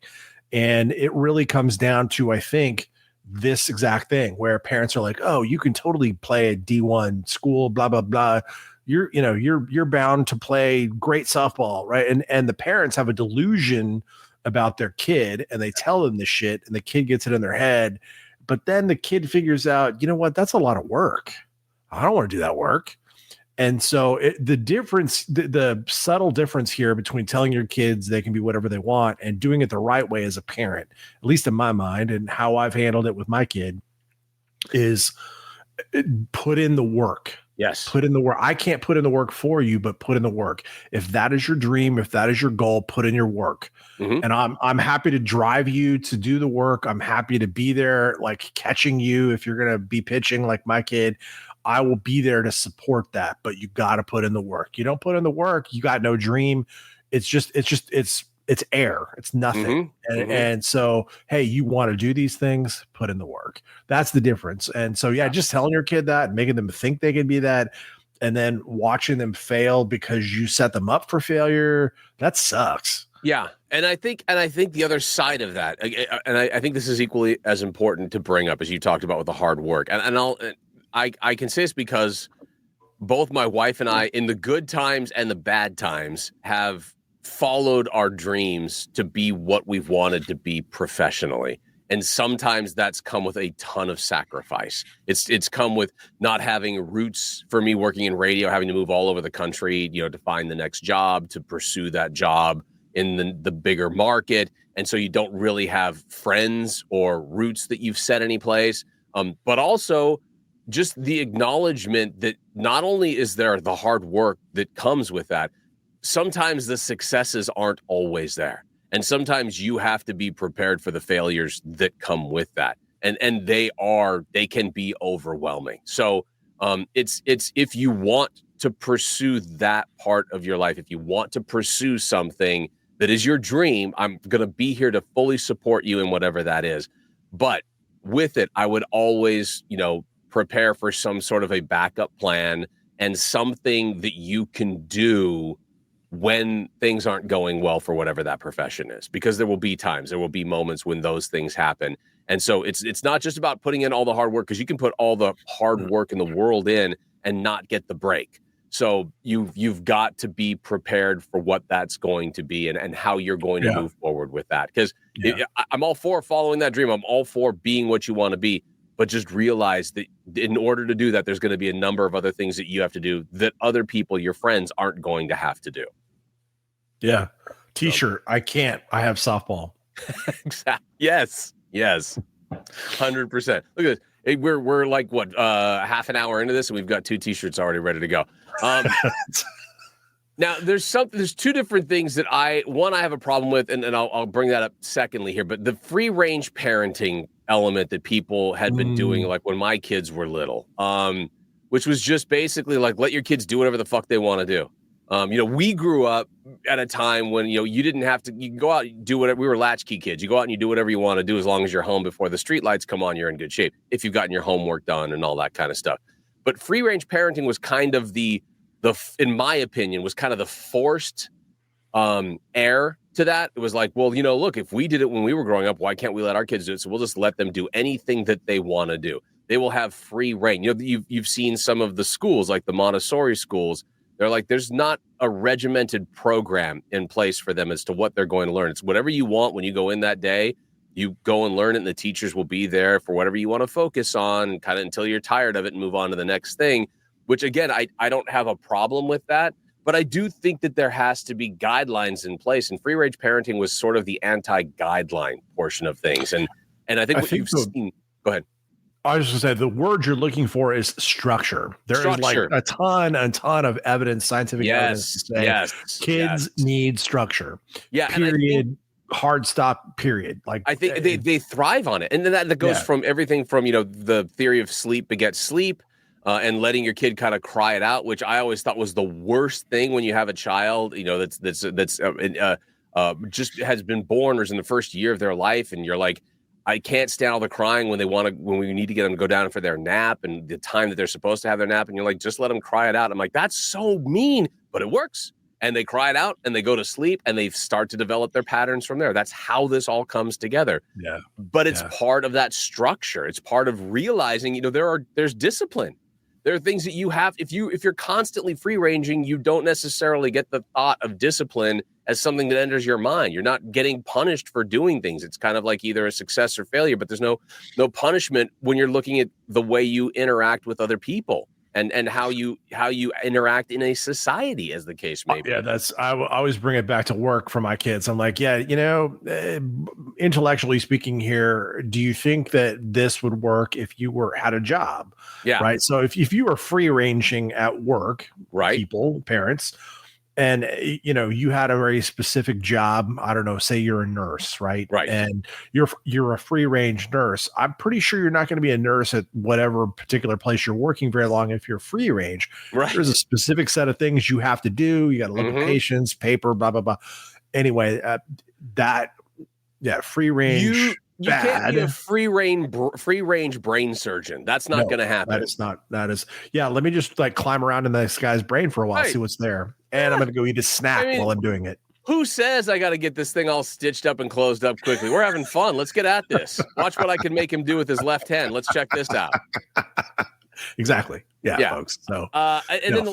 And it really comes down to, I think, this exact thing where parents are like, oh, you can totally play a D1 school, blah, blah, blah. You're bound to play great softball, right? And the parents have a delusion about their kid, and they tell them this shit, and the kid gets it in their head. But then the kid figures out, you know what? That's a lot of work. I don't want to do that work. And so the difference, the subtle difference here between telling your kids they can be whatever they want and doing it the right way as a parent, at least in my mind, and how I've handled it with my kid, is put in the work. Yes. Put in the work. I can't put in the work for you, but put in the work. If that is your dream, if that is your goal, put in your work. And I'm happy to drive you to do the work. I'm happy to be there, like catching you if you're going to be pitching like my kid. I will be there to support that, but you got to put in the work. You don't put in the work, you got no dream. It's air. It's nothing. And so, hey, you want to do these things, put in the work. That's the difference. And so, just telling your kid that, making them think they can be that, and then watching them fail because you set them up for failure, that sucks. Yeah. And I think the other side of that, and I think this is equally as important to bring up as you talked about with the hard work. And I can say this because both my wife and I, in the good times and the bad times, have followed our dreams to be what we've wanted to be professionally. And sometimes that's come with a ton of sacrifice. It's come with not having roots. For me, working in radio, having to move all over the country, to find the next job, to pursue that job in the bigger market. And so you don't really have friends or roots that you've set any place. But also just the acknowledgement that not only is there the hard work that comes with that, sometimes the successes aren't always there. And sometimes you have to be prepared for the failures that come with that. And they can be overwhelming. So it's if you want to pursue that part of your life, if you want to pursue something that is your dream, I'm going to be here to fully support you in whatever that is. But with it, I would always, prepare for some sort of a backup plan and something that you can do when things aren't going well for whatever that profession is, because there will be moments when those things happen. And so it's not just about putting in all the hard work, because you can put all the hard work in the world in and not get the break. So you've got to be prepared for what that's going to be and how you're going to move forward with that. Because I'm all for following that dream. I'm all for being what you want to be. But just realize that in order to do that, there's going to be a number of other things that you have to do that other people, your friends, aren't going to have to do. Yeah. T-shirt. I can't. I have softball. Exactly. Yes. 100%. Look at this. Hey, we're like half an hour into this, and we've got 2 T-shirts already ready to go. Now, there's two different things that I have a problem with, and I'll bring that up secondly here. But the free range parenting element that people had been doing, like when my kids were little, which was just basically like, let your kids do whatever the fuck they want to do. We grew up at a time when, you didn't have to, you can go out and do whatever. We were latchkey kids. You go out and you do whatever you want to do as long as you're home before the street lights come on, you're in good shape if you've gotten your homework done and all that kind of stuff. But free range parenting was kind of in my opinion, was kind of the forced heir to that. It was like, well, look, if we did it when we were growing up, why can't we let our kids do it? So we'll just let them do anything that they want to do. They will have free reign. You've seen some of the schools, like the Montessori schools. They're like, there's not a regimented program in place for them as to what they're going to learn. It's whatever you want when you go in that day, you go and learn it, and the teachers will be there for whatever you want to focus on, kind of until you're tired of it and move on to the next thing, which again, I don't have a problem with that. But I do think that there has to be guidelines in place, and free range parenting was sort of the anti-guideline portion of things. And I think you've seen. Go ahead. I was just going to say the word you're looking for is structure. There is like a ton of evidence, scientific evidence to say kids need structure. Yeah. Period. Hard stop. Period. Like I think they thrive on it, and then that goes from everything from the theory of sleep begets sleep. And letting your kid kind of cry it out, which I always thought was the worst thing when you have a child, that's just has been born or is in the first year of their life, and you're like, I can't stand all the crying when we need to get them to go down for their nap and the time that they're supposed to have their nap, and you're like, just let them cry it out. I'm like, that's so mean, but it works. And they cry it out and they go to sleep and they start to develop their patterns from there. That's how this all comes together. Yeah. But it's part of that structure. It's part of realizing, there's discipline. There are things that you have, if you're constantly free ranging, you don't necessarily get the thought of discipline as something that enters your mind. You're not getting punished for doing things. It's kind of like either a success or failure, but there's no punishment when you're looking at the way you interact with other people and how you interact in a society, as the case may be. Yeah, I always bring it back to work for my kids. I'm like, intellectually speaking here, do you think that this would work if you had a job? Yeah. Right. So if you were free ranging at work, right, parents, and you had a very specific job, I don't know, say you're a nurse, right? Right. And you're a free range nurse. I'm pretty sure you're not going to be a nurse at whatever particular place you're working very long if you're free range. Right. There's a specific set of things you have to do. You got to look at patients, paper, blah blah blah. Anyway, free range. You can't be a free range brain surgeon. That's not going to happen. That is. Let me just climb around in this guy's brain for a while, see what's there. And I'm going to go eat a snack while I'm doing it. Who says I got to get this thing all stitched up and closed up quickly? We're having fun. Let's get at this. Watch what I can make him do with his left hand. Let's check this out. Exactly. Yeah, folks. So, and then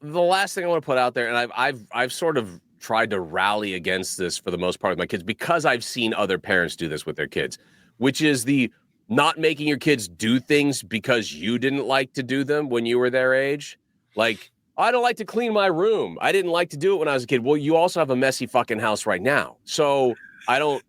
the last thing I want to put out there, and I've sort of tried to rally against this for the most part with my kids because I've seen other parents do this with their kids, which is the not making your kids do things because you didn't like to do them when you were their age. Like, I don't like to clean my room. I didn't like to do it when I was a kid. Well, you also have a messy fucking house right now. So I don't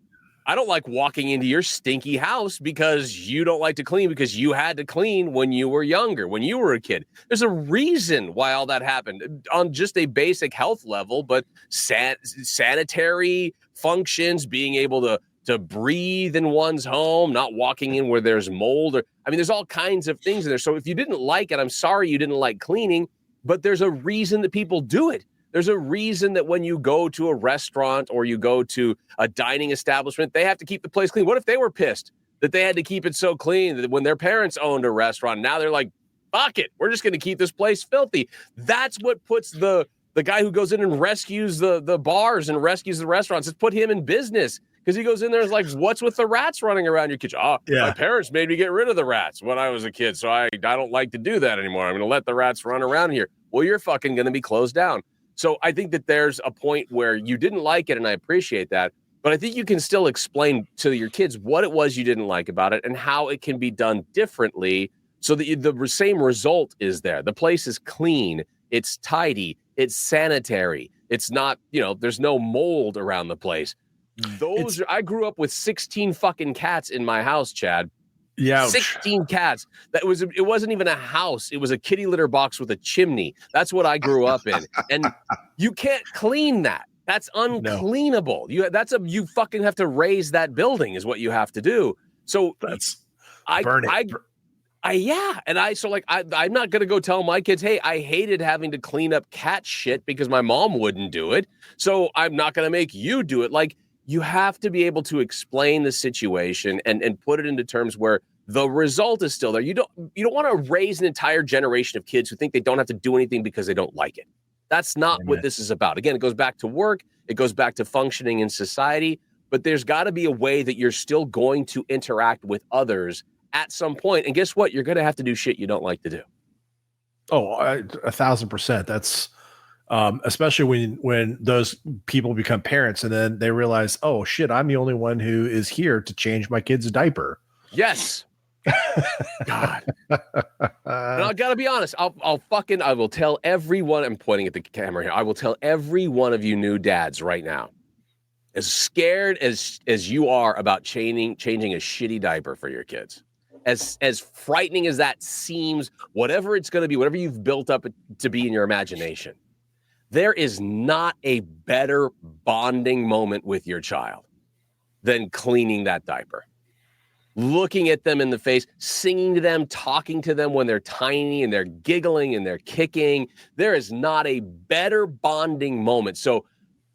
like walking into your stinky house because you don't like to clean because you had to clean when you were younger, when you were a kid. There's a reason why all that happened on just a basic health level, but sanitary functions, being able to breathe in one's home, not walking in where there's mold there's all kinds of things in there. So if you didn't like it, I'm sorry you didn't like cleaning, but there's a reason that people do it. There's a reason that when you go to a restaurant or you go to a dining establishment, they have to keep the place clean. What if they were pissed that they had to keep it so clean that when their parents owned a restaurant, now they're like, fuck it, we're just going to keep this place filthy. That's what puts the guy who goes in and rescues the bars and rescues the restaurants. It's put him in business because he goes in there and is like, what's with the rats running around your kitchen? My parents made me get rid of the rats when I was a kid, so I don't like to do that anymore. I'm going to let the rats run around here. Well, you're fucking going to be closed down. So I think that there's a point where you didn't like it, and I appreciate that. But I think you can still explain to your kids what it was you didn't like about it and how it can be done differently so that the same result is there. The place is clean. It's tidy. It's sanitary. It's not, there's no mold around the place. I grew up with 16 fucking cats in my house, Chad. Yeah, 16 cats. It wasn't even a house. It was a kitty litter box with a chimney. That's what I grew up in. And you can't clean that. That's uncleanable. No. You fucking have to raise that building is what you have to do. So that's I I'm not going to go tell my kids, hey, I hated having to clean up cat shit because my mom wouldn't do it. So I'm not going to make you do it. Like, you have to be able to explain the situation and put it into terms where the result is still there. You don't want to raise an entire generation of kids who think they don't have to do anything because they don't like it. That's not what this is about. Again, it goes back to work. It goes back to functioning in society. But there's got to be a way that you're still going to interact with others at some point. And guess what? You're going to have to do shit you don't like to do. Oh, 1,000%. That's especially when those people become parents and then they realize, oh shit, I'm the only one who is here to change my kid's diaper. Yes. God. And I gotta be honest. I will tell everyone. I'm pointing at the camera here. I will tell every one of you new dads right now, as scared as you are about changing a shitty diaper for your kids, as frightening as that seems, whatever it's going to be, whatever you've built up to be in your imagination, there is not a better bonding moment with your child than cleaning that diaper. Looking at them in the face, singing to them, talking to them when they're tiny and they're giggling and they're kicking. There is not a better bonding moment. So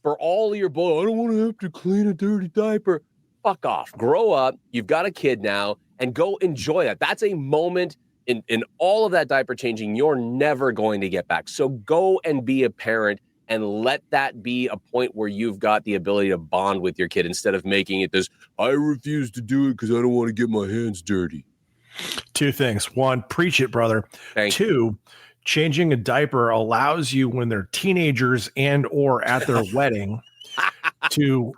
for all of your boys, I don't want to have to clean a dirty diaper. Fuck off. Grow up. You've got a kid now and go enjoy that. That's a moment in all of that diaper changing you're never going to get back. So go and be a parent and let that be a point where you've got the ability to bond with your kid instead of making it this, I refuse to do it because I don't want to get my hands dirty. Two things. One, preach it, brother. Thank you. Changing a diaper allows you when they're teenagers and or at their wedding to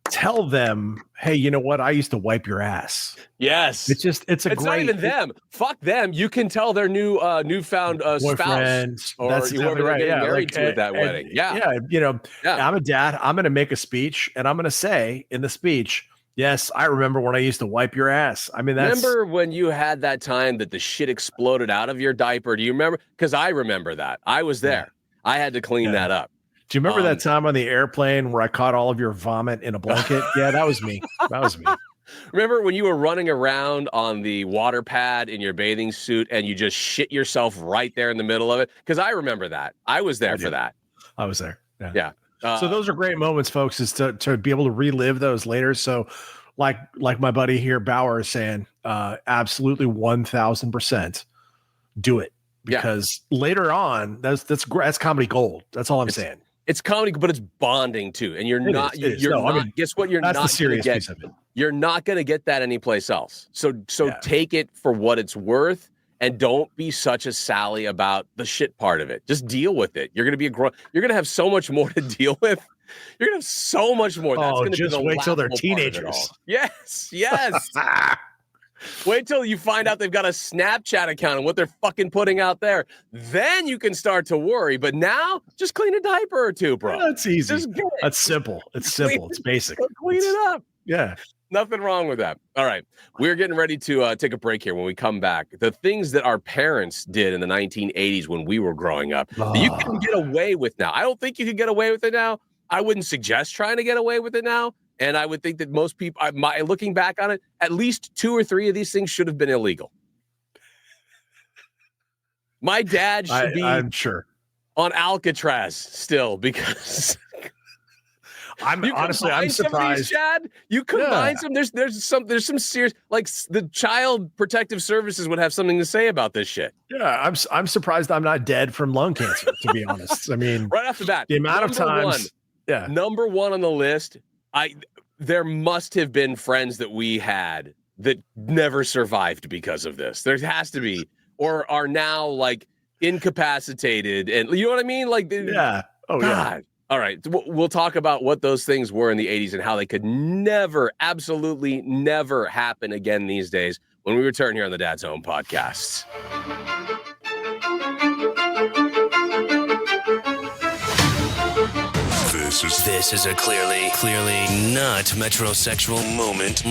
tell them, hey, you know what? I used to wipe your ass. Yes. It's great. Not even them. Fuck them. You can tell their newfound spouse or that's whoever they're getting married to at that and, wedding. Yeah. I'm a dad. I'm going to make a speech and I'm going to say in the speech, yes, I remember when I used to wipe your ass. I mean, remember when you had that time that the shit exploded out of your diaper? Do you remember? Because I remember that. I was there. Yeah. I had to clean that up. Do you remember that time on the airplane where I caught all of your vomit in a blanket? Yeah, that was me. That was me. Remember when you were running around on the water pad in your bathing suit and you just shit yourself right there in the middle of it? Because I remember that. I was there for that. I was there. Yeah. So those are great moments, folks, is to be able to relive those later. So like my buddy here, Bauer, is saying, absolutely 1,000% do it. Because later on, that's comedy gold. That's all I'm saying. It's comedy, but it's bonding too. And you're guess what? You're that's not the serious gonna piece of it. You're not going to get that anyplace else. So take it for what it's worth and don't be such a Sally about the shit part of it. Just deal with it. You're going to be you're going to have so much more to deal with. You're going to have so much more. That's going to just wait till they're teenagers. Yes. Wait till you find out they've got a Snapchat account and what they're fucking putting out there. Then you can start to worry. But now, just clean a diaper or two, bro. That's easy. That's simple. It's simple. It's basic. Clean it up. Yeah. Nothing wrong with that. All right. We're getting ready to take a break here. When we come back, the things that our parents did in the 1980s when we were growing up that you can get away with now. I don't think you can get away with it now. I wouldn't suggest trying to get away with it now. And I would think that most people, looking back on it, at least 2 or 3 of these things should have been illegal. My dad should be I'm sure on Alcatraz still because I'm surprised. Chad, you combine some. There's some serious, like the Child Protective Services would have something to say about this shit. Yeah, I'm surprised I'm not dead from lung cancer, to be honest. I mean, right off the bat, the amount of times. Number one on the list. There must have been friends that we had that never survived because of this. There has to be, or are now like incapacitated, and you know what I mean? Like, yeah. Oh, God. Yeah. All right. We'll talk about what those things were in the 80s and how they could never, absolutely never happen again these days when we return here on the Dad's Home Podcast. This is a clearly not metrosexual moment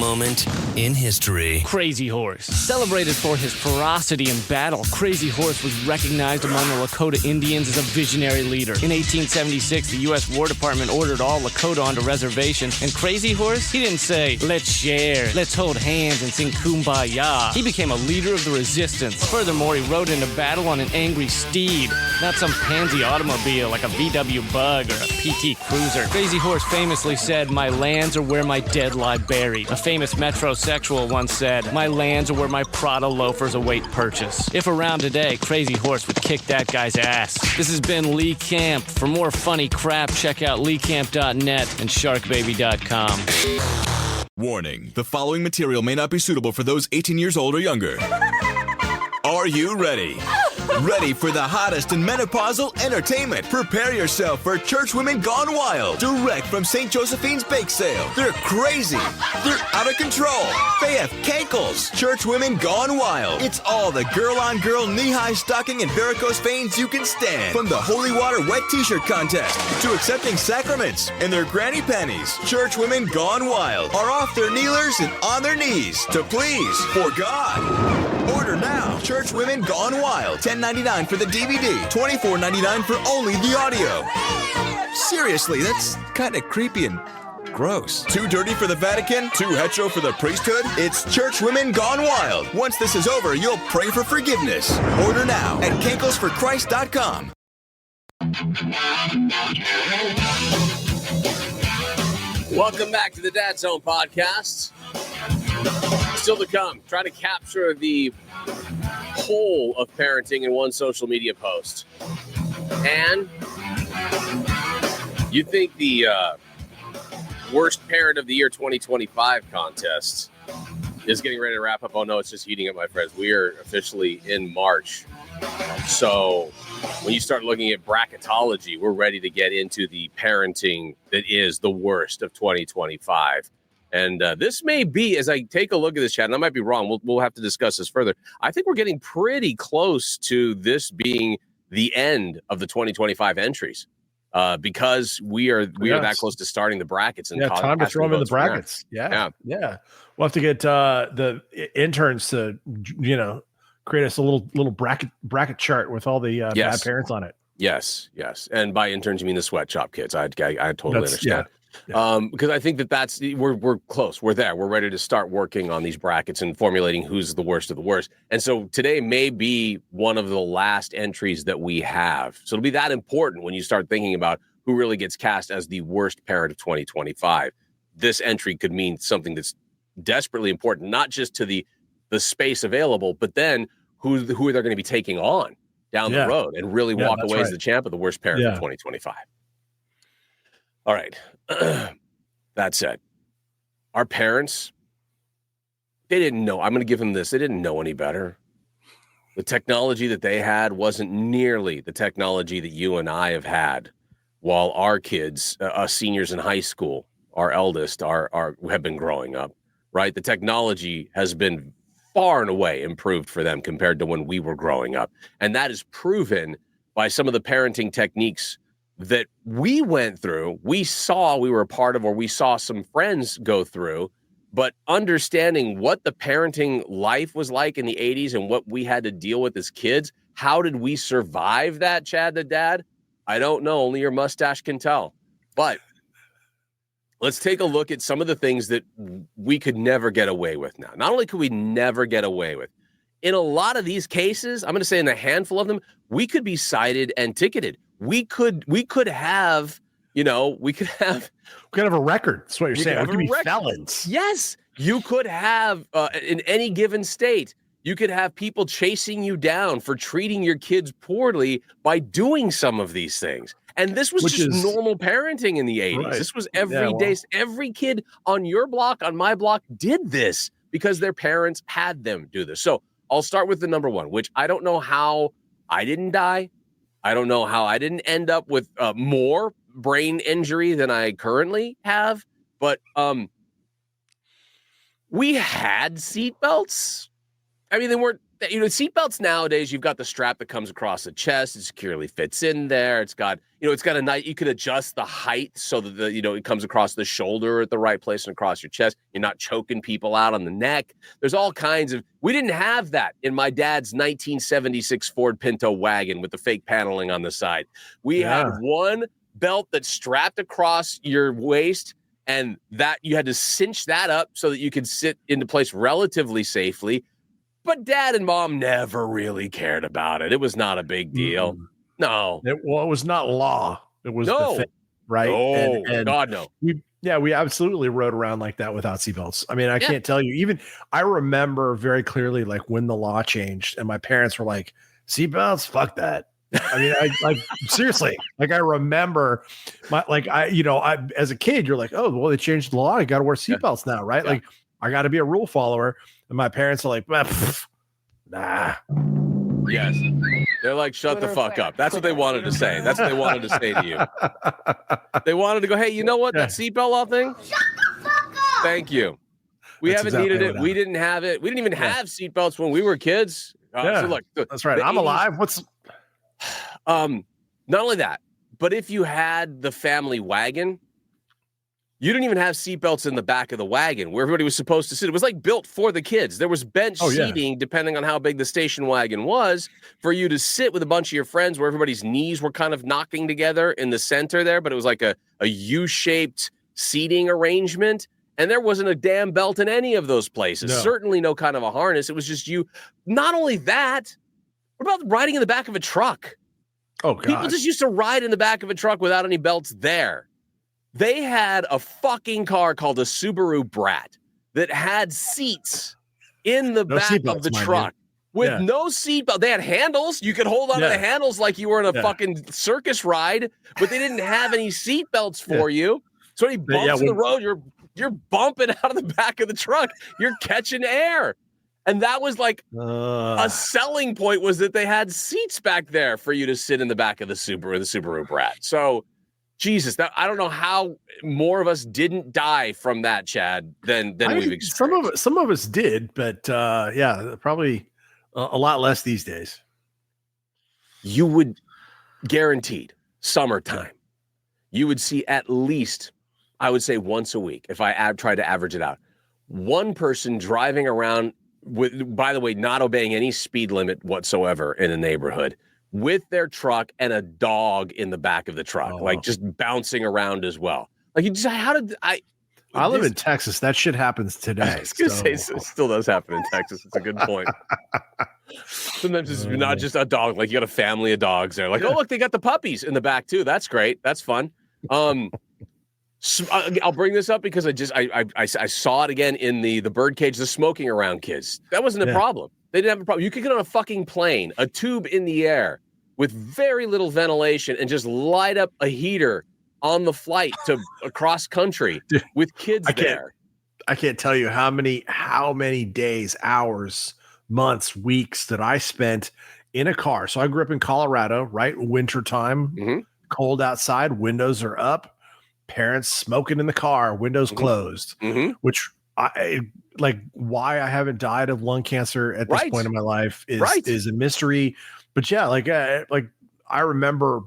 in history. Crazy Horse. Celebrated for his ferocity in battle, Crazy Horse was recognized among the Lakota Indians as a visionary leader. In 1876, the U.S. War Department ordered all Lakota onto reservations, and Crazy Horse, he didn't say, let's share, let's hold hands and sing Kumbaya. He became a leader of the resistance. Furthermore, he rode into battle on an angry steed, not some pansy automobile like a VW Bug or a PT Cruiser. Crazy Horse famously said, "My lands are where my dead lie buried." A famous metrosexual once said, "My lands are where my Prada loafers await purchase." If around today, Crazy Horse would kick that guy's ass. This has been Lee Camp. For more funny crap, check out leecamp.net and sharkbaby.com. Warning, the following material may not be suitable for those 18 years old or younger. Are you ready? Ready for the hottest in menopausal entertainment? Prepare yourself for Church Women Gone Wild, direct from St. Josephine's Bake Sale. They're crazy. They're out of control. They have cankles. Church Women Gone Wild. It's all the girl-on-girl knee-high stocking and varicose veins you can stand. From the holy water wet t-shirt contest to accepting sacraments and their granny panties, Church Women Gone Wild are off their kneelers and on their knees to please for God. Order now. Church Women Gone Wild. $10.99 for the DVD. $24.99 for only the audio. Seriously, that's kind of creepy and gross. Too dirty for the Vatican? Too hetero for the priesthood? It's Church Women Gone Wild. Once this is over, you'll pray for forgiveness. Order now at canklesforchrist.com. Welcome back to the Dad Zone podcast. Still to come, trying to capture the whole of parenting in one social media post. And you think the worst parent of the year 2025 contest is getting ready to wrap up? Oh no, it's just heating up, my friends. We are officially in March. So when you start looking at bracketology, we're ready to get into the parenting that is the worst of 2025. And this may be, as I take a look at this chat, and I might be wrong, we'll have to discuss this further. I think we're getting pretty close to this being the end of the 2025 entries because we are that close to starting the brackets. And time to throw them in the brackets. Yeah. We'll have to get the interns to, create us a little bracket chart with all the bad parents on it. Yes. And by interns, you mean the sweatshop kids. I totally understand. Yeah. Because I think that's we're close. We're there. We're ready to start working on these brackets and formulating who's the worst of the worst. And so today may be one of the last entries that we have. So it'll be that important when you start thinking about who really gets cast as the worst parent of 2025. This entry could mean something that's desperately important, not just to the space available, but then who they're going to be taking on down the road and really walk away as the champ of the worst parent of 2025. All right. That said, our parents, they didn't know. I'm going to give them this. They didn't know any better. The technology that they had wasn't nearly the technology that you and I have had while our kids, us seniors in high school, our eldest, have been growing up, right? The technology has been far and away improved for them compared to when we were growing up. And that is proven by some of the parenting techniques that we went through, we were a part of, or we saw some friends go through, but understanding what the parenting life was like in the 80s and what we had to deal with as kids, how did we survive that, Chad the Dad? I don't know. Only your mustache can tell. But let's take a look at some of the things that we could never get away with now. Not only could we never get away with, in a lot of these cases, I'm going to say in a handful of them, we could be cited and ticketed. We could have a record. That's what you're saying. We could be felons. Yes. You could have, in any given state, you could have people chasing you down for treating your kids poorly by doing some of these things. And this was normal parenting in the 80s. Right. This was every day. Every kid on your block, on my block, did this because their parents had them do this. So I'll start with the number one, which I don't know how I didn't die. I don't know how I didn't end up with more brain injury than I currently have, but we had seatbelts. I mean, they weren't seatbelts nowadays, you've got the strap that comes across the chest. It securely fits in there. It's got a nice, you can adjust the height so that it comes across the shoulder at the right place and across your chest. You're not choking people out on the neck. There's all kinds of, we didn't have that in my dad's 1976 Ford Pinto wagon with the fake paneling on the side. We had one belt that strapped across your waist, and that you had to cinch that up so that you could sit into place relatively safely. But Dad and Mom never really cared about it. It was not a big deal. Mm-hmm. No. It was not law. It was the thing, right? No, and God, no. We absolutely rode around like that without seatbelts. I mean, I can't tell you. I remember very clearly, like, when the law changed and my parents were like, seatbelts, fuck that. I mean, seriously, like, I remember as a kid, you're like, oh, well, they changed the law. I got to wear seatbelts now, right? Yeah. Like, I got to be a rule follower. And my parents are like, nah. Yes. They're like, shut the fuck up. That's what they wanted to say. That's what they wanted to say to you. They wanted to go, hey, you know what? That seatbelt law thing? Shut the fuck up. Thank you. We haven't needed it. We didn't have it. We didn't even have seatbelts when we were kids. So look, that's right. I'm alive. Not only that, but if you had the family wagon, you didn't even have seatbelts in the back of the wagon where everybody was supposed to sit. It was like built for the kids. There was bench seating, depending on how big the station wagon was, for you to sit with a bunch of your friends where everybody's knees were kind of knocking together in the center there, but it was like a U-shaped seating arrangement. And there wasn't a damn belt in any of those places. No. Certainly no kind of a harness. It was just you. Not only that, what about riding in the back of a truck? Oh, God. People just used to ride in the back of a truck without any belts there. They had a fucking car called a Subaru Brat that had seats in the back of the truck with no seatbelt. They had handles. You could hold on to the handles like you were in a fucking circus ride, but they didn't have any seatbelts for you. So when he bumps in the road, you're bumping out of the back of the truck. You're catching air. And that was like a selling point, was that they had seats back there for you to sit in the back of the Subaru Brat. So Jesus, I don't know how more of us didn't die from that, Chad, than we've experienced. Some of us did, but probably a lot less these days. You would, guaranteed, summertime, you would see at least, I would say once a week, if I try to average it out, one person driving around with, by the way, not obeying any speed limit whatsoever in a neighborhood, with their truck and a dog in the back of the truck, like just bouncing around as well. Like, you just, I live in Texas. That shit happens today. I was going to say, it still does happen in Texas. It's a good point. Sometimes it's not just a dog. Like, you got a family of dogs there. Like, oh, look, they got the puppies in the back too. That's great. That's fun. I'll bring this up because I saw it again in the birdcage, the smoking around kids. That wasn't a problem. They didn't have a problem. You could get on a fucking plane, a tube in the air with very little ventilation, and just light up a heater on the flight to across country with kids there. I can't tell you how many days, hours, months, weeks that I spent in a car. So I grew up in Colorado, right? Wintertime, cold outside, windows are up, parents smoking in the car, windows closed, which why I haven't died of lung cancer at this point in my life is a mystery. But I remember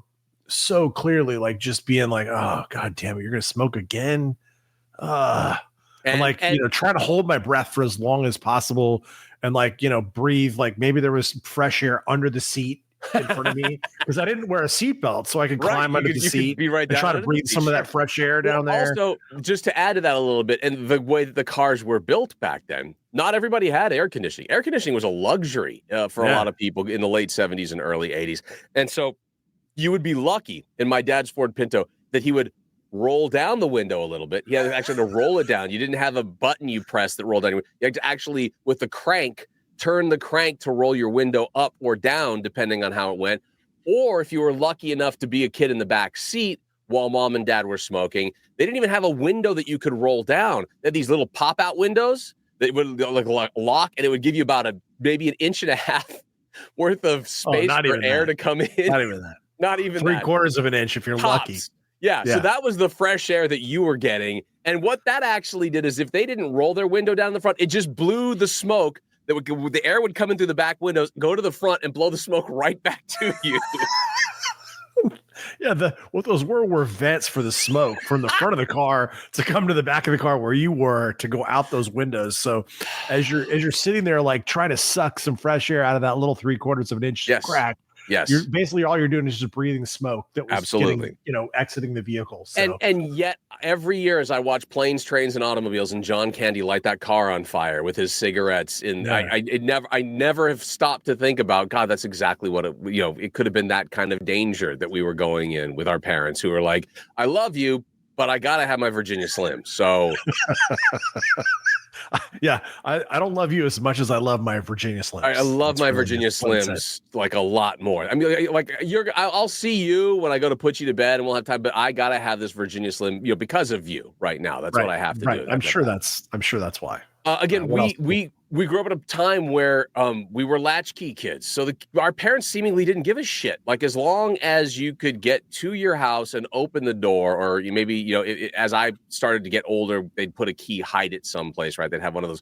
so clearly, like, just being like, oh, God damn it, you're going to smoke again. And trying to hold my breath for as long as possible and breathe. Like, maybe there was fresh air under the seat in front of me because I didn't wear a seatbelt, so I could climb under the seat and try to breathe some of that fresh air down there. Also, just to add to that a little bit, and the way that the cars were built back then, not everybody had air conditioning. Air conditioning was a luxury for a lot of people in the late 70s and early 80s. And so you would be lucky in my dad's Ford Pinto that he would roll down the window a little bit. He had actually to roll it down. You didn't have a button you press that rolled down. You had to actually, with the crank, turn the crank to roll your window up or down, depending on how it went. Or if you were lucky enough to be a kid in the back seat while mom and dad were smoking, they didn't even have a window that you could roll down. They had these little pop-out windows that would lock, and it would give you about maybe an inch and a half worth of space for air to come in. Not even that. Not even Three-quarters of an inch if you're lucky. Yeah, so that was the fresh air that you were getting. And what that actually did is if they didn't roll their window down the front, it just blew the smoke the air would come in through the back windows, go to the front, and blow the smoke right back to you. Yeah, what those were vents for the smoke from the front of the car to come to the back of the car where you were to go out those windows. So as you're sitting there like trying to suck some fresh air out of that little 3/4 of an inch crack, you're basically all you're doing is just breathing smoke that was absolutely exiting the vehicle. So. And yet every year as I watch Planes, Trains, and Automobiles and John Candy light that car on fire with his cigarettes, I never have stopped to think about, God, that's exactly what it could have been, that kind of danger that we were going in with our parents who were like, I love you, but I gotta have my Virginia Slim. So yeah, I don't love you as much as I love my Virginia Slims. I love my Virginia Slims like a lot more. I mean, like I'll see you when I go to put you to bed and we'll have time, but I gotta have this Virginia Slim, because of you right now. That's what I have to do. I'm sure that's why. Again, we grew up at a time where we were latchkey kids, so our parents seemingly didn't give a shit. Like as long as you could get to your house and open the door, or as I started to get older, they'd put a key, hide it someplace, right? They'd have one of those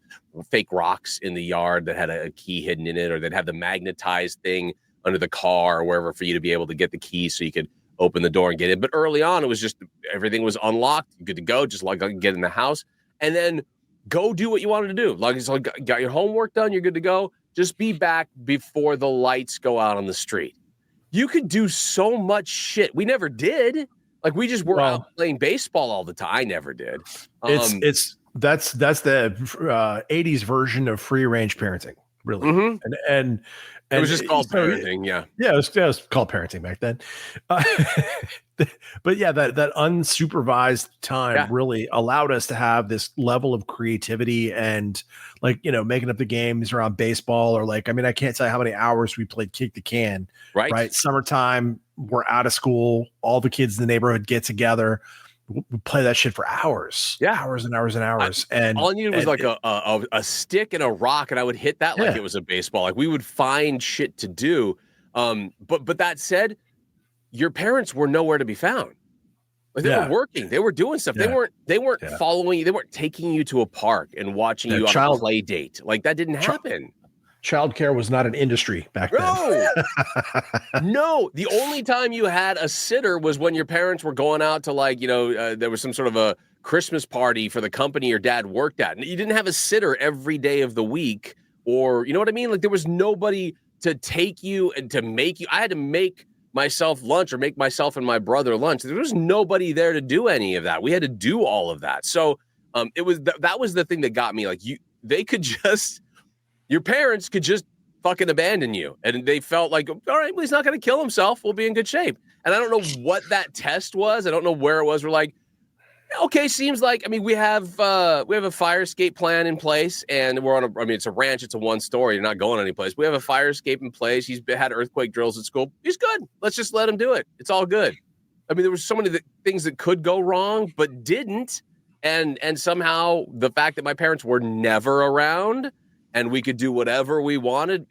fake rocks in the yard that had a key hidden in it, or they'd have the magnetized thing under the car or wherever for you to be able to get the key so you could open the door and get in. But early on, it was just everything was unlocked, good to go, just like get in the house, and then go do what you wanted to do. Like it's like got your homework done, you're good to go. Just be back before the lights go out on the street. You could do so much shit. We never did. Like we just were out playing baseball all the time. I never did. That's the 80s version of free range parenting, really. Mm-hmm. And it was just called parenting. Yeah, it was called parenting back then. But yeah, that unsupervised time really allowed us to have this level of creativity and making up the games around baseball, or I can't tell you how many hours we played kick the can. Right. Summertime, we're out of school. All the kids in the neighborhood get together. We play that shit for hours. Yeah. Hours and hours and hours. And all I needed was a stick and a rock, and I would hit that like it was a baseball. Like we would find shit to do. But that said, your parents were nowhere to be found. Like they were working, they were doing stuff. They weren't following you. They weren't taking you to a park and watching you on a play date. Like that didn't happen. Childcare was not an industry back then. No. The only time you had a sitter was when your parents were going out to there was some sort of a Christmas party for the company your dad worked at. And you didn't have a sitter every day of the week, or you know what I mean? Like there was nobody to take you and to make you. I had to make myself lunch or make myself and my brother lunch. There was nobody there to do any of that. We had to do all of that. So it was that was the thing that got me. Like your parents could just fucking abandon you, and they felt like, all right, well, he's not going to kill himself. We'll be in good shape. And I don't know what that test was. I don't know where it was. We're like, okay, seems like, we have a fire escape plan in place, and we're on it's a ranch. It's a one story. You're not going anyplace. We have a fire escape in place. He's had earthquake drills at school. He's good. Let's just let him do it. It's all good. There was so many things that could go wrong, but didn't. And somehow the fact that my parents were never around and we could do whatever we wanted,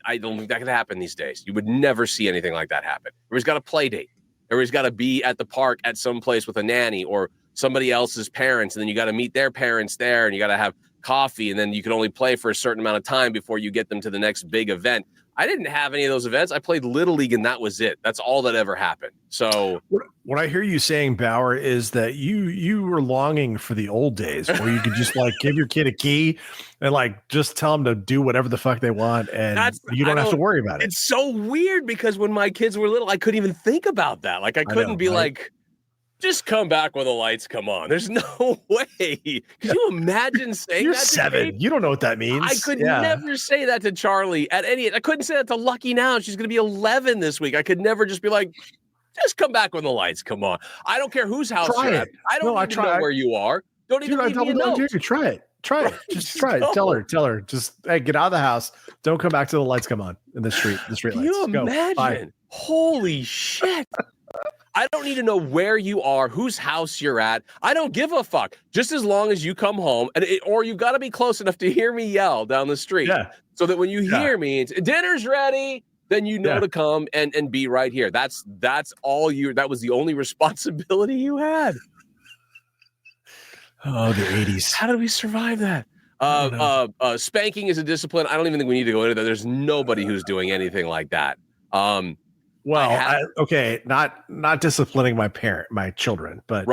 I don't think that could happen these days. You would never see anything like that happen. Everybody's got a play date. Everybody's got to be at the park at some place with a nanny or somebody else's parents, and then you got to meet their parents there, and you got to have coffee, and then you can only play for a certain amount of time before you get them to the next big event. I didn't have any of those events. I played Little League, and that was it. That's all that ever happened. So what I hear you saying, Bauer, is that you were longing for the old days where you could just give your kid a key and just tell them to do whatever the fuck they want, and you don't have to worry about it. It's so weird because when my kids were little, I couldn't even think about that. I couldn't be like, just come back when the lights come on. There's no way. Could you imagine saying You're that? 7. You don't know what that means. I could never say that to Charlie I couldn't say that to Lucky now. She's going to be 11 this week. I could never just be like, just come back when the lights come on. I don't care whose house you're at. I don't need to know where you are. Don't even leave me a note. Try it. Just try it. Tell her. Just get out of the house. Don't come back till the lights come on in the street. Can you imagine? Bye. Holy shit. I don't need to know where you are, whose house you're at. I don't give a fuck. Just as long as you come home, or you've got to be close enough to hear me yell down the street. Yeah. So that when you hear me, it's dinner's ready, then you know to come and be right here. That was the only responsibility you had. Oh, the 80s. How did we survive that? Spanking is a discipline. I don't even think we need to go into that. There's nobody who's doing anything like that. Okay, not disciplining my children, but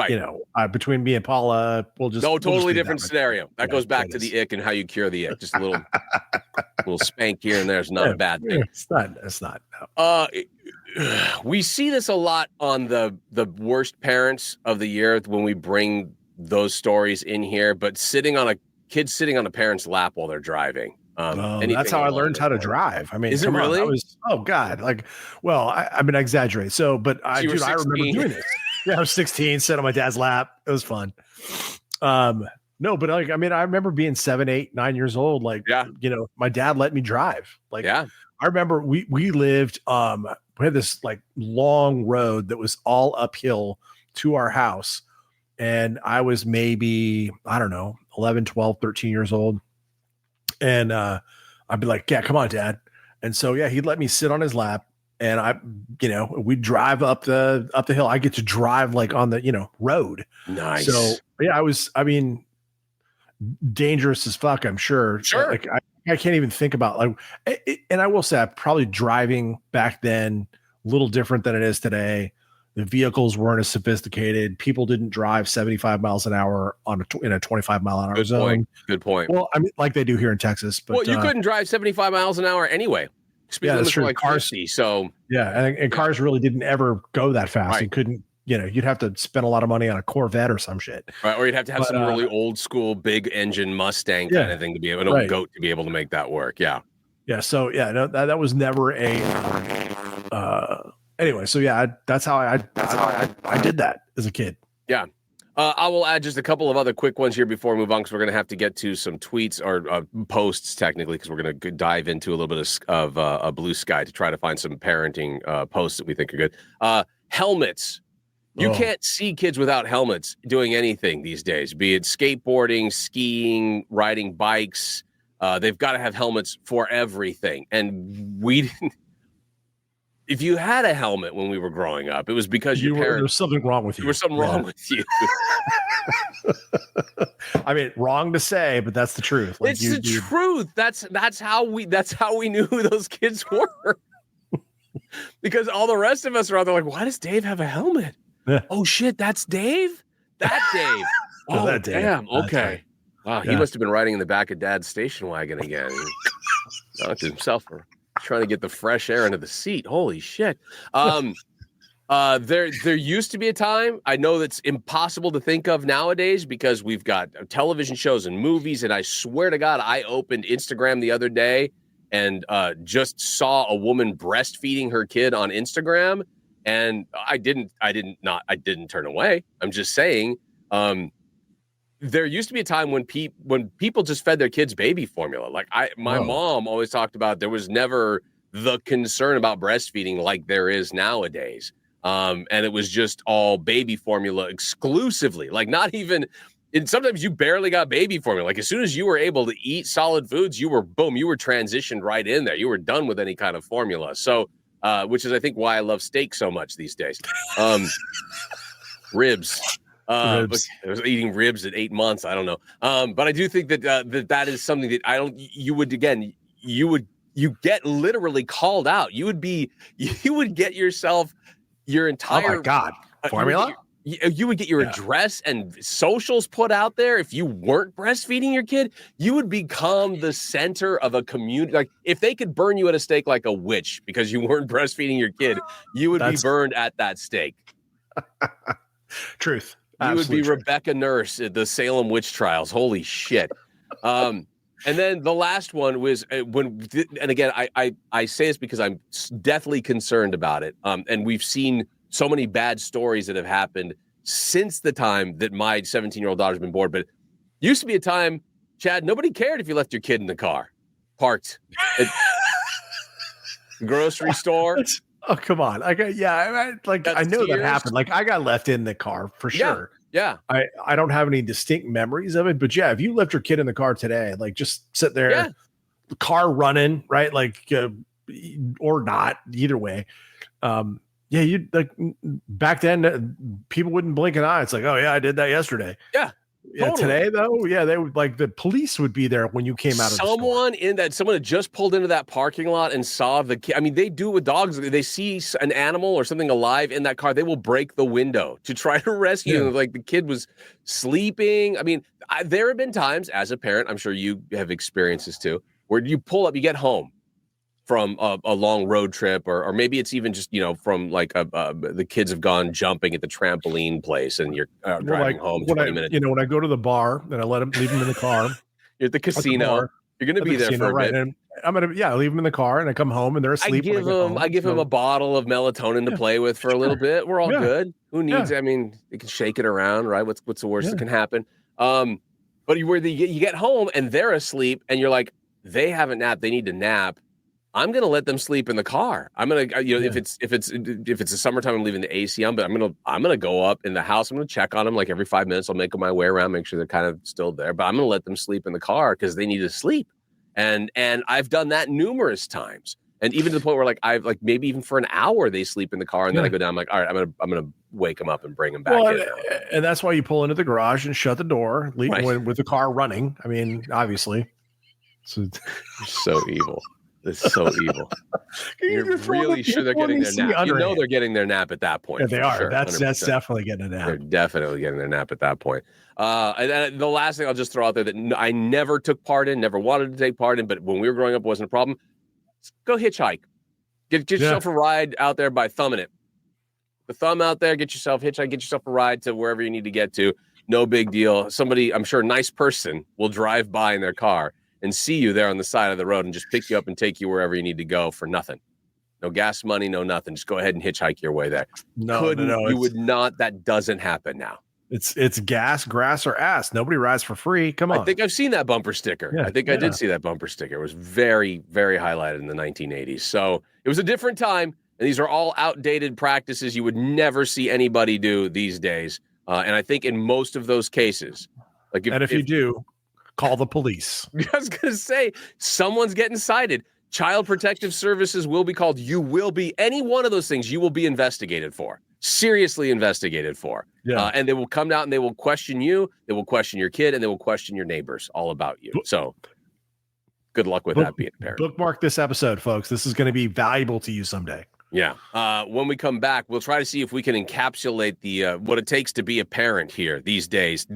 between me and Paula, we'll just totally different scenario. That goes back to the ick and how you cure the ick. Just a little spank here and there is not a bad thing. It's not. No. We see this a lot on the worst parents of the year when we bring those stories in here. But kids sitting on a parent's lap while they're driving. That's how I learned how to drive. I mean, is it really? Oh God! I mean, I exaggerate. I remember doing this. Yeah, I was 16, sat on my dad's lap. It was fun. No, but I remember being 7, 8, 9 years old. My dad let me drive. I remember we lived. We had this long road that was all uphill to our house, and I was maybe 11, 12, 13 years old. And I'd be like, yeah, come on, Dad. And so, he'd let me sit on his lap and we'd drive up the hill. I get to drive on the, road. Nice. So dangerous as fuck, I'm sure. Sure. I can't even think about and I will say probably driving back then a little different than it is today. The vehicles weren't as sophisticated. People didn't drive 75 miles an hour in a 25 mile an hour zone. Good point. Well, like they do here in Texas. But you couldn't drive 75 miles an hour anyway. That's true. Cars, 50, so and cars really didn't ever go that fast. Right. You couldn't. You'd have to spend a lot of money on a Corvette or some shit. Right, or you'd have to have some really old school big engine Mustang kind of thing to be able to goat to be able to make that work. Yeah. Yeah. So that was never a. Anyway, so that's how I did that as a kid. Yeah. I will add just a couple of other quick ones here before we move on, because we're going to have to get to some tweets or posts technically, because we're going to dive into a little bit of a blue sky to try to find some parenting posts that we think are good. Helmets. You can't see kids without helmets doing anything these days, be it skateboarding, skiing, riding bikes. They've got to have helmets for everything. And we didn't. If you had a helmet when we were growing up, it was because there was something wrong with you. There was something wrong with you. I mean, wrong to say, but that's the truth. It's the truth. That's how we knew who those kids were. Because all the rest of us are out there why does Dave have a helmet? Oh shit, that's Dave? That Dave. Oh, that Dave. Damn. Okay. Right. Wow, he must have been riding in the back of Dad's station wagon again. Knocked himself for trying to get the fresh air into the seat. Holy shit. There used to be a time, I know that's impossible to think of nowadays because we've got television shows and movies, and I swear to God, I opened Instagram the other day and just saw a woman breastfeeding her kid on Instagram, and I didn't turn away. I'm just saying, there used to be a time when people just fed their kids baby formula. My mom always talked about there was never the concern about breastfeeding like there is nowadays. And it was just all baby formula exclusively. Not even, and sometimes you barely got baby formula. As soon as you were able to eat solid foods, you were transitioned right in there. You were done with any kind of formula. So, which is I think why I love steak so much these days. Ribs. I was eating ribs at 8 months. I don't know. But I do think that is something that you get literally called out. You would get yourself your entire, oh my God, formula. You would get your address and socials put out there. If you weren't breastfeeding your kid, you would become the center of a community. If they could burn you at a stake like a witch because you weren't breastfeeding your kid, you would be burned at that stake. Truth. You would be Rebecca Nurse at the Salem witch trials. Holy shit. And then the last one was and again, I say this because I'm deathly concerned about it. And we've seen so many bad stories that have happened since the time that my 17-year-old daughter's been born. But used to be a time, Chad, nobody cared if you left your kid in the car, parked at the grocery store. Oh, come on. I know that happened. I got left in the car for sure. Yeah. I don't have any distinct memories of it, but if you left your kid in the car today, just sit there, the car running, right? Or not, either way. You back then people wouldn't blink an eye. It's oh yeah, I did that yesterday. Yeah. Yeah, Totally. today though, they would like the police would be there when you came out of the store. Someone had just pulled into that parking lot and saw the kid. I mean, they do it with dogs. They see an animal or something alive in that car, they will break the window to try to rescue him. Like the kid was sleeping. I mean, there have been times as a parent, I'm sure you have experienced this too, where you pull up, you get home from a long road trip, or maybe it's even just, from like the kids have gone jumping at the trampoline place and you're driving home 20 minutes. When I go to the bar and I leave them in the car. You're at the casino. You're going to be there for a bit. And I'm going to, leave them in the car and I come home and they're asleep. I give him a bottle of melatonin to play with for a little bit. We're all good. Who needs, I mean, you can shake it around, right? What's the worst that can happen? But you get home and they're asleep and you're like, they haven't napped. They need to nap. I'm going to let them sleep in the car. I'm going to, if it's the summertime, I'm leaving the AC on, but I'm going to go up in the house. I'm going to check on them like every 5 minutes. I'll make my way around, make sure they're kind of still there, but I'm going to let them sleep in the car because they need to sleep. And I've done that numerous times. And even to the point where I've maybe even for an hour, they sleep in the car and then I go down, I'm like, all right, I'm going to wake them up and bring them back in. And that's why you pull into the garage and shut the door with the car running. I mean, obviously. So evil. It's so evil. You're really sure they're getting their nap. They're getting their nap at that point. Yeah, they are. Sure, that's definitely getting a nap. They're definitely getting their nap at that point. And the last thing I'll just throw out there that I never took part in, never wanted to take part in, but when we were growing up, it wasn't a problem. Go hitchhike. Get yourself a ride out there by thumbing it. The thumb out there, hitchhike, get yourself a ride to wherever you need to get to. No big deal. Somebody, I'm sure a nice person will drive by in their car and see you there on the side of the road and just pick you up and take you wherever you need to go for nothing. No gas money, no nothing. Just go ahead and hitchhike your way there. No. You would not. That doesn't happen now. It's gas, grass, or ass. Nobody rides for free. Come on. I think I've seen that bumper sticker. Yeah, I think I did see that bumper sticker. It was very, very highlighted in the 1980s. So it was a different time. And these are all outdated practices you would never see anybody do these days. And I think in most of those cases, if you do, call the police. I was going to say, someone's getting cited. Child Protective Services will be called. You will be, any one of those things you will be investigated for, seriously investigated for. Yeah. And they will come out and they will question you, they will question your kid, and they will question your neighbors all about you. So good luck with that being a parent. Bookmark this episode, folks. This is going to be valuable to you someday. Yeah. When we come back, we'll try to see if we can encapsulate the what it takes to be a parent here these days,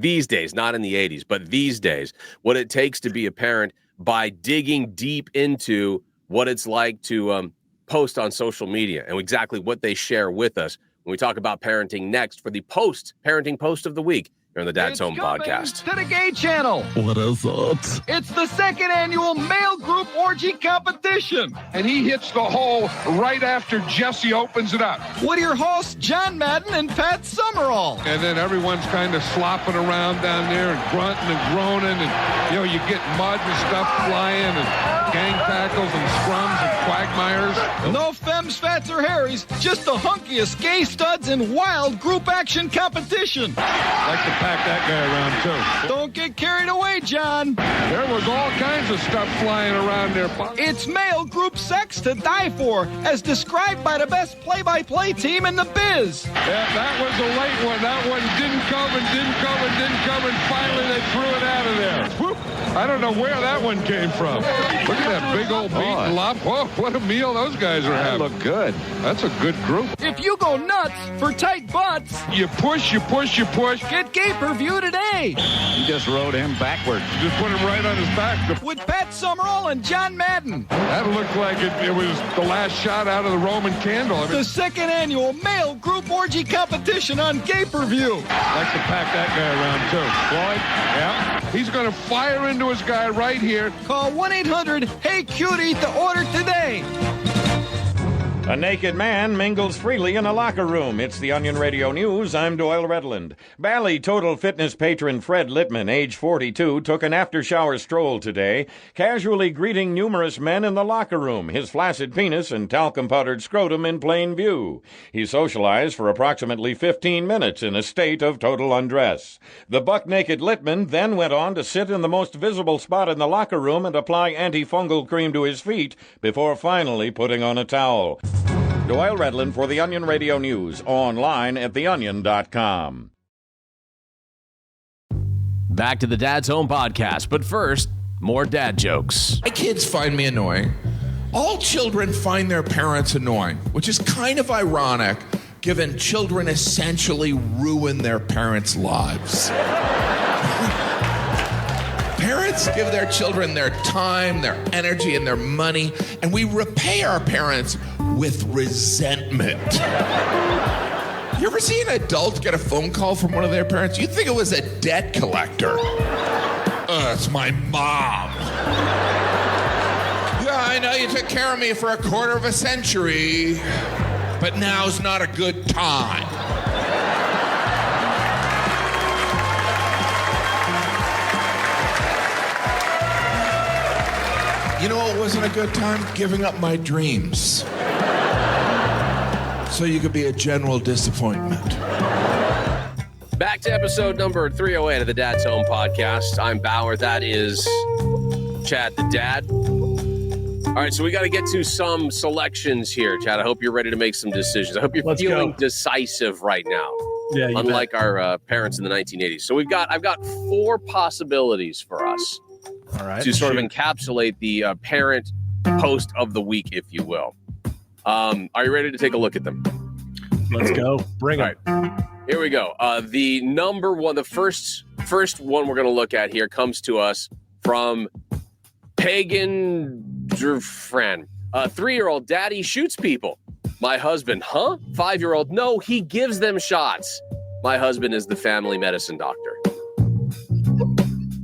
not in the 80s, but these days, what it takes to be a parent by digging deep into what it's like to post on social media and exactly what they share with us when we talk about parenting next for the parenting post of the week here on the Dad's Home Podcast. To the Gay Channel. What is it? It's the second annual male group orgy competition. And he hits the hole right after Jesse opens it up. With your hosts, John Madden and Pat Summerall. And then everyone's kind of slopping around down there and grunting and groaning. And, you get mud and stuff flying and gang tackles and scrums and quagmires. No femmes, fats, or harries. Just the hunkiest gay studs in wild group action competition. Like to pack that guy around, too. Don't get carried away, John. There was all kinds of stuff flying around there. It's male group sex to die for, as described by the best play-by-play team in the biz. Yeah, that was a late one. That one didn't come, and finally they threw it out of there. Whoop. I don't know where that one came from. Look at that big old beaten lop. Whoa, what a meal those guys are having. They look good. That's a good group. If you go nuts for tight butts, you push. Get pay-per-view today. You just rode him backwards. Just put him right on his back. With Pat Summerall and John Madden. That looked like it was the last shot out of the Roman candle. The second annual male group orgy competition on pay-per-view. Like to pack that guy around, too. Floyd? Yeah. He's going to fire into his guy right here. Call 1-800-HEY-CUTIE to order today. A naked man mingles freely in a locker room. It's the Onion Radio News. I'm Doyle Redland. Bally Total Fitness patron Fred Littman, age 42, took an after-shower stroll today, casually greeting numerous men in the locker room, his flaccid penis and talcum-powdered scrotum in plain view. He socialized for approximately 15 minutes in a state of total undress. The buck-naked Littman then went on to sit in the most visible spot in the locker room and apply antifungal cream to his feet before finally putting on a towel. Doyle Redland for the Onion Radio News, online at theonion.com. Back to the Dad's Home podcast, but first, more dad jokes. My kids find me annoying. All children find their parents annoying, which is kind of ironic given children essentially ruin their parents' lives. Parents give their children their time, their energy, and their money, and we repay our parents with resentment. You ever see an adult get a phone call from one of their parents? You'd think it was a debt collector. It's my mom. Yeah, I know you took care of me for a quarter of a century, but now's not a good time. You know what wasn't a good time? Giving up my dreams. So you could be a general disappointment. Back to episode number 308 of the Dad's Home podcast. I'm Bauer. That is Chad the Dad. All right, so we got to get to some selections here, Chad. I hope you're ready to make some decisions. I hope you're feeling decisive right now. Yeah, unlike our parents in the 1980s. So I've got 4 possibilities for us. All right. To sort of encapsulate the parent post of the week, if you will. Are you ready to take a look at them? Let's go. Bring it. Right. Here we go. The number one, the first one we're going to look at here comes to us from Pagan Fran. 3-year-old daddy shoots people. My husband, huh? 5-year-old, no, he gives them shots. My husband is the family medicine doctor.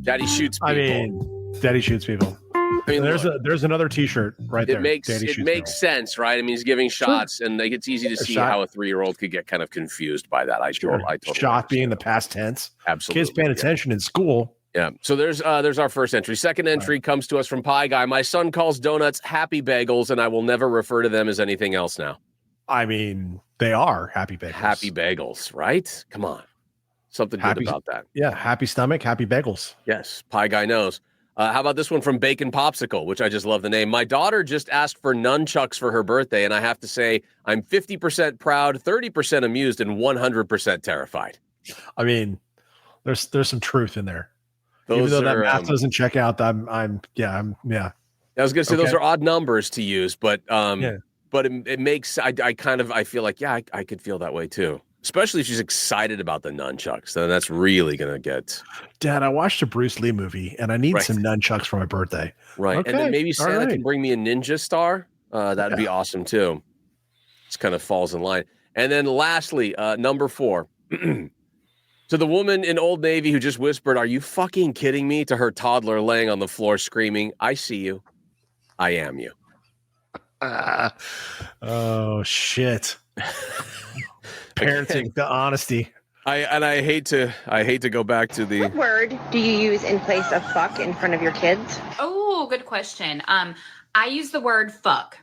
Daddy shoots people. Daddy shoots people. I mean, there's another T-shirt right there. It makes sense, right? I mean, he's giving shots, and it's easy to see how a 3-year-old could get kind of confused by that. I totally shot being the past tense. Absolutely, kids paying attention in school. Yeah. So there's our first entry. Second entry comes to us from Pie Guy. My son calls donuts happy bagels, and I will never refer to them as anything else now. I mean, they are happy bagels. Happy bagels, right? Come on, something good about that. Yeah, happy stomach, happy bagels. Yes, Pie Guy knows. How about this one from Bacon Popsicle, which I just love the name. My daughter just asked for nunchucks for her birthday, and I have to say I'm 50% proud, 30% amused, and 100% terrified. I mean, there's some truth in there. Even though that math doesn't check out, I'm yeah. I was gonna say those are odd numbers to use, but it makes I feel like I could feel that way too. Especially if she's excited about the nunchucks, then that's really gonna get. Dad, I watched a Bruce Lee movie, and I need some nunchucks for my birthday. Right, okay. And then maybe Santa can bring me a ninja star. That'd be awesome too. This kind of falls in line. And then lastly, number 4, to the woman in Old Navy who just whispered, "Are you fucking kidding me?" to her toddler laying on the floor screaming, "I see you, I am you." Oh shit. Parenting, the honesty. I hate to go back to the. What word do you use in place of fuck in front of your kids? Oh, good question. I use the word fuck.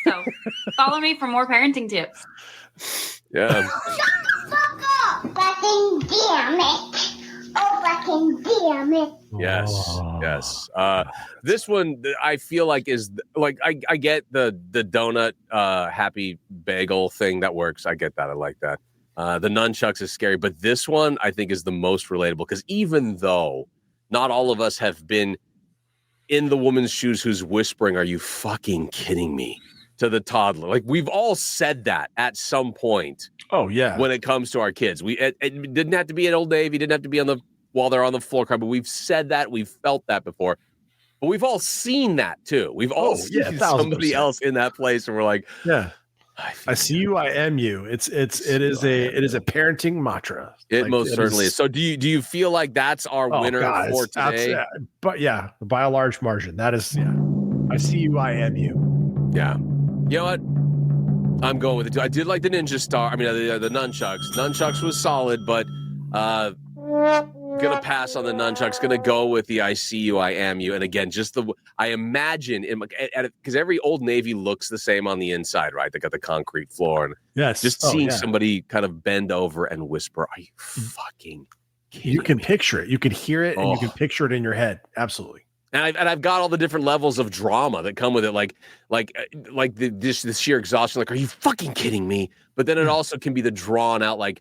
So follow me for more parenting tips. Yeah. Shut the fuck up! Fucking damn it! Oh, fucking damn it! Yes. This one I feel like is like I get the donut happy bagel thing that works. I get that. I like that. The nunchucks is scary, but this one I think is the most relatable because even though not all of us have been in the woman's shoes who's whispering, "Are you fucking kidding me?" to the toddler. Like we've all said that at some point. Oh yeah. When it comes to our kids, it didn't have to be at Old Navy, didn't have to be while they're on the floor crying, but we've said that, we've felt that before. But we've all seen that too. We've all seen somebody else in that place, and we're like, "Yeah, I see you, I am you." It is a parenting mantra. It most certainly is. So do you feel like that's our winner for today? But yeah, by a large margin. That is, I see you, I am you. Yeah. You know what? I'm going with it too. I did like the ninja star. I mean, the nunchucks. Nunchucks was solid, but gonna pass on the nunchucks. Gonna go with the "I see you, I am you." And again, I imagine because every Old Navy looks the same on the inside, right? They got the concrete floor, and just seeing somebody kind of bend over and whisper, "Are you fucking kidding You can me?" picture it. You can hear it, and you can picture it in your head. Absolutely. And I've got all the different levels of drama that come with it, like the sheer exhaustion. Like, "Are you fucking kidding me?" But then it also can be the drawn out, like,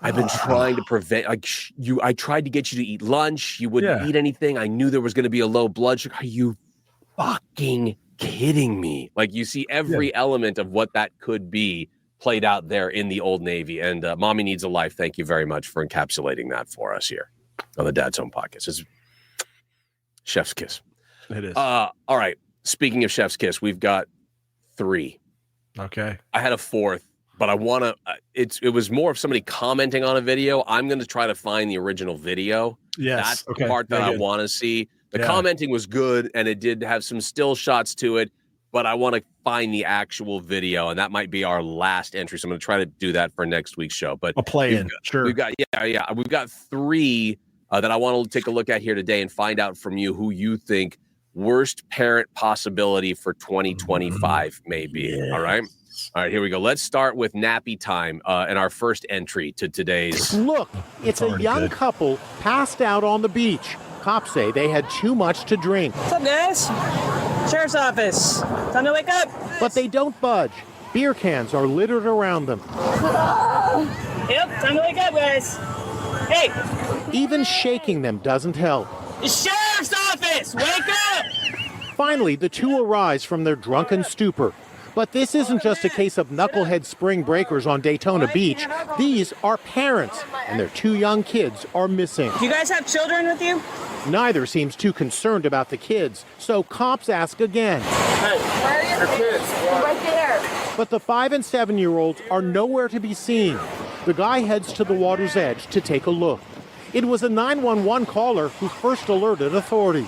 I've been trying to prevent I tried to get you to eat lunch. You wouldn't eat anything. I knew there was going to be a low blood sugar. Are you fucking kidding me? Like, you see every element of what that could be played out there in the Old Navy. And Mommy Needs a Life, thank you very much for encapsulating that for us here on the Dad's Home Podcast. It's chef's kiss. It is. All right. Speaking of chef's kiss, we've got 3. Okay. I had a 4th, but I want to, it was more of somebody commenting on a video. I'm going to try to find the original video. Yes. That's the part that I want to see. The commenting was good, and it did have some still shots to it, but I want to find the actual video, and that might be our last entry. So I'm going to try to do that for next week's show. But a play-in, sure. We've got, we've got 3 that I want to take a look at here today and find out from you who you think worst parent possibility for 2025 may be. Yes. All right, here we go. Let's start with nappy time and our first entry to today's. Look, it's a young couple passed out on the beach. Cops say they had too much to drink. What's up, guys? Sheriff's office. Time to wake up. But they don't budge. Beer cans are littered around them. Yep, time to wake up, guys. Hey! Even shaking them doesn't help. The sheriff's office! Wake up! Finally, the 2 arise from their drunken stupor. But this isn't just a case of knucklehead spring breakers on Daytona Beach. These are parents, and their 2 young kids are missing. Do you guys have children with you? Neither seems too concerned about the kids, so cops ask again. Hey, where are your kids? Right there. But the 5- and 7-year-olds are nowhere to be seen. The guy heads to the water's edge to take a look. It was a 911 caller who first alerted authorities.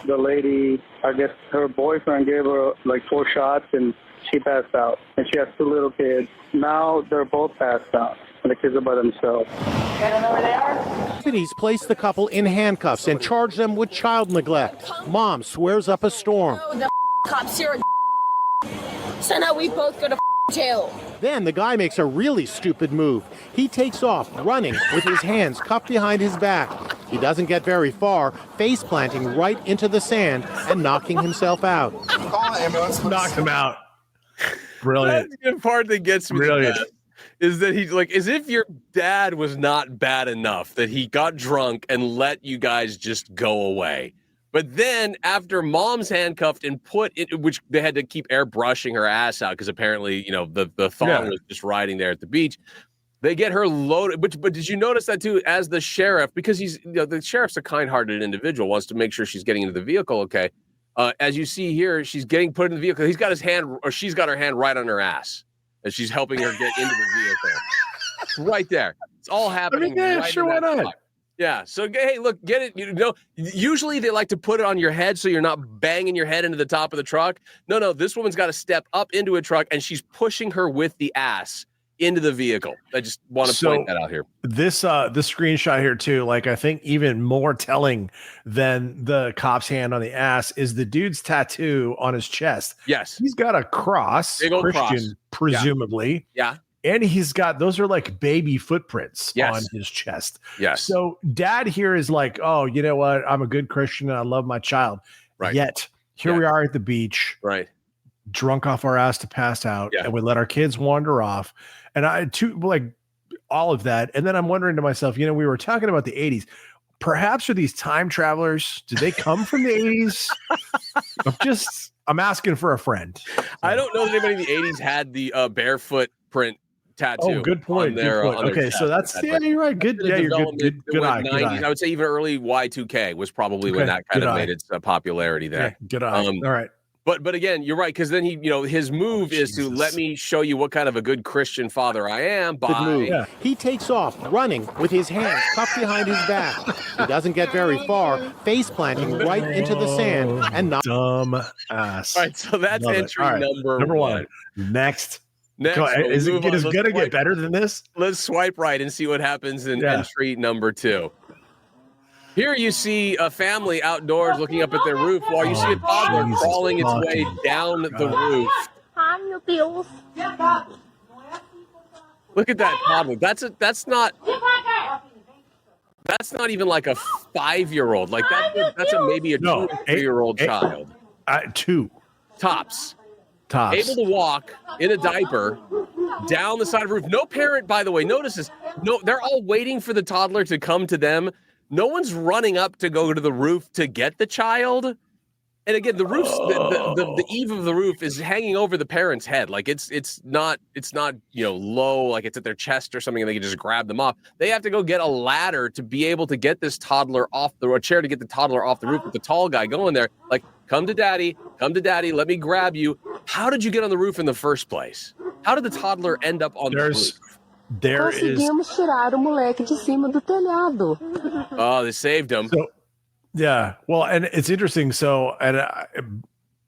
The lady, I guess her boyfriend gave her like 4 shots and she passed out. And she has 2 little kids. Now they're both passed out. And the kids are by themselves. You don't know where they are? Deputies place the couple in handcuffs and charge them with child neglect. Mom swears up a storm. Oh, the cops here. So now we both go to jail. Then the guy makes a really stupid move. He takes off, running with his hands cuffed behind his back. He doesn't get very far, face planting right into the sand and knocking himself out. Knocked him out. Brilliant. That's the good part that gets me. Brilliant. Is that he's like, as if your dad was not bad enough that he got drunk and let you guys just go away. But then after mom's handcuffed and put in, which they had to keep airbrushing her ass out because apparently, the thong was just riding there at the beach. They get her loaded. But did you notice that too, as the sheriff, because he's, the sheriff's a kind-hearted individual, wants to make sure she's getting into the vehicle okay. As you see here, she's getting put in the vehicle. He's got his hand, or she's got her hand right on her ass as she's helping her get into the vehicle. Right there. It's all happening. Sure, why not? Spot. Yeah. So, hey, look, get it. Usually they like to put it on your head so you're not banging your head into the top of the truck. No, this woman's got to step up into a truck and she's pushing her with the ass into the vehicle. I just want to point that out here. This screenshot here too, like I think even more telling than the cop's hand on the ass is the dude's tattoo on his chest. Yes. He's got a cross, big old Christian, cross. presumably. Yeah. And he's got, those are like baby footprints Yes. on his chest. Yes. So dad here is like, oh, you know what? I'm a good Christian and I love my child. Right. Yet here we are at the beach. Right. Drunk off our ass to pass out. Yeah. And we let our kids wander off. And all of that. And then I'm wondering to myself, we were talking about the 80s. Perhaps are these time travelers? Did they come from the 80s? I'm asking for a friend. I don't know that anybody in the 80s had the barefoot print tattoo. Oh, good point. Okay, so that's you're right. Good. Yeah, you're good. Good eye. 90s, I would say even early Y2K was probably when that kind of made its popularity there. Yeah, good eye. All right. But again, you're right, because then he, his move is to let me show you what kind of a good Christian father I am. Yeah. He takes off, running with his hands cuffed behind his back. He doesn't get very far, face planting right into the sand and not dumb ass. All right, so that's entry number one. Next. Is it going to get better than this? Let's swipe right and see what happens in entry number 2. Here you see a family outdoors looking up at their roof while you see a toddler crawling its way down the roof. Look at that toddler. That's not even like a 5-year-old. Like that's maybe a 2 or 3-year-old child. 2 tops. Tops. Able to walk in a diaper down the side of the roof. No parent, by the way, notice this. No, they're all waiting for the toddler to come to them. No one's running up to go to the roof to get the child. And again, the roof's the eave of the roof is hanging over the parent's head. Like it's not low, like it's at their chest or something, and they can just grab them off. They have to go get a ladder to be able to get this toddler off a chair to get the toddler off the roof with the tall guy going there. Like, come to daddy, let me grab you. How did you get on the roof in the first place? How did the toddler end up on the roof? Conseguimos tirar o moleque de cima do telhado. Oh, they saved him. So, yeah, well, and it's interesting. So, and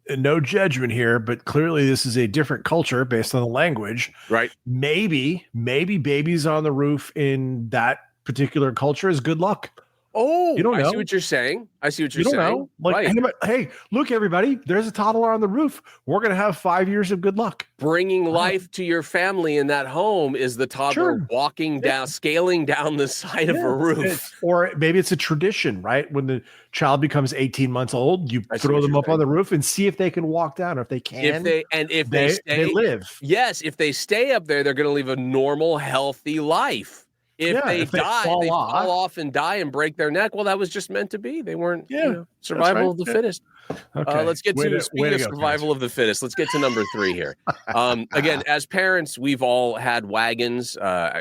no judgment here, but clearly this is a different culture based on the language. Right. Maybe babies on the roof in that particular culture is good luck. Oh, you don't know. I see what you're saying. You don't know. Like, hey, look, everybody, there's a toddler on the roof. We're going to have 5 years of good luck. Bringing life to your family in that home is the toddler walking down, scaling down the side of a roof. Or maybe it's a tradition, right? When the child becomes 18 months old, you throw them up on the roof and see if they can walk down. Or if they can, if they stay, they live. Yes, if they stay up there, they're going to live a normal, healthy life. If they fall off and die and break their neck, well, that was just meant to be. They weren't survival of the fittest. Okay. Let's get speaking of survival of the fittest, let's get to number 3 here. Again, as parents, we've all had wagons.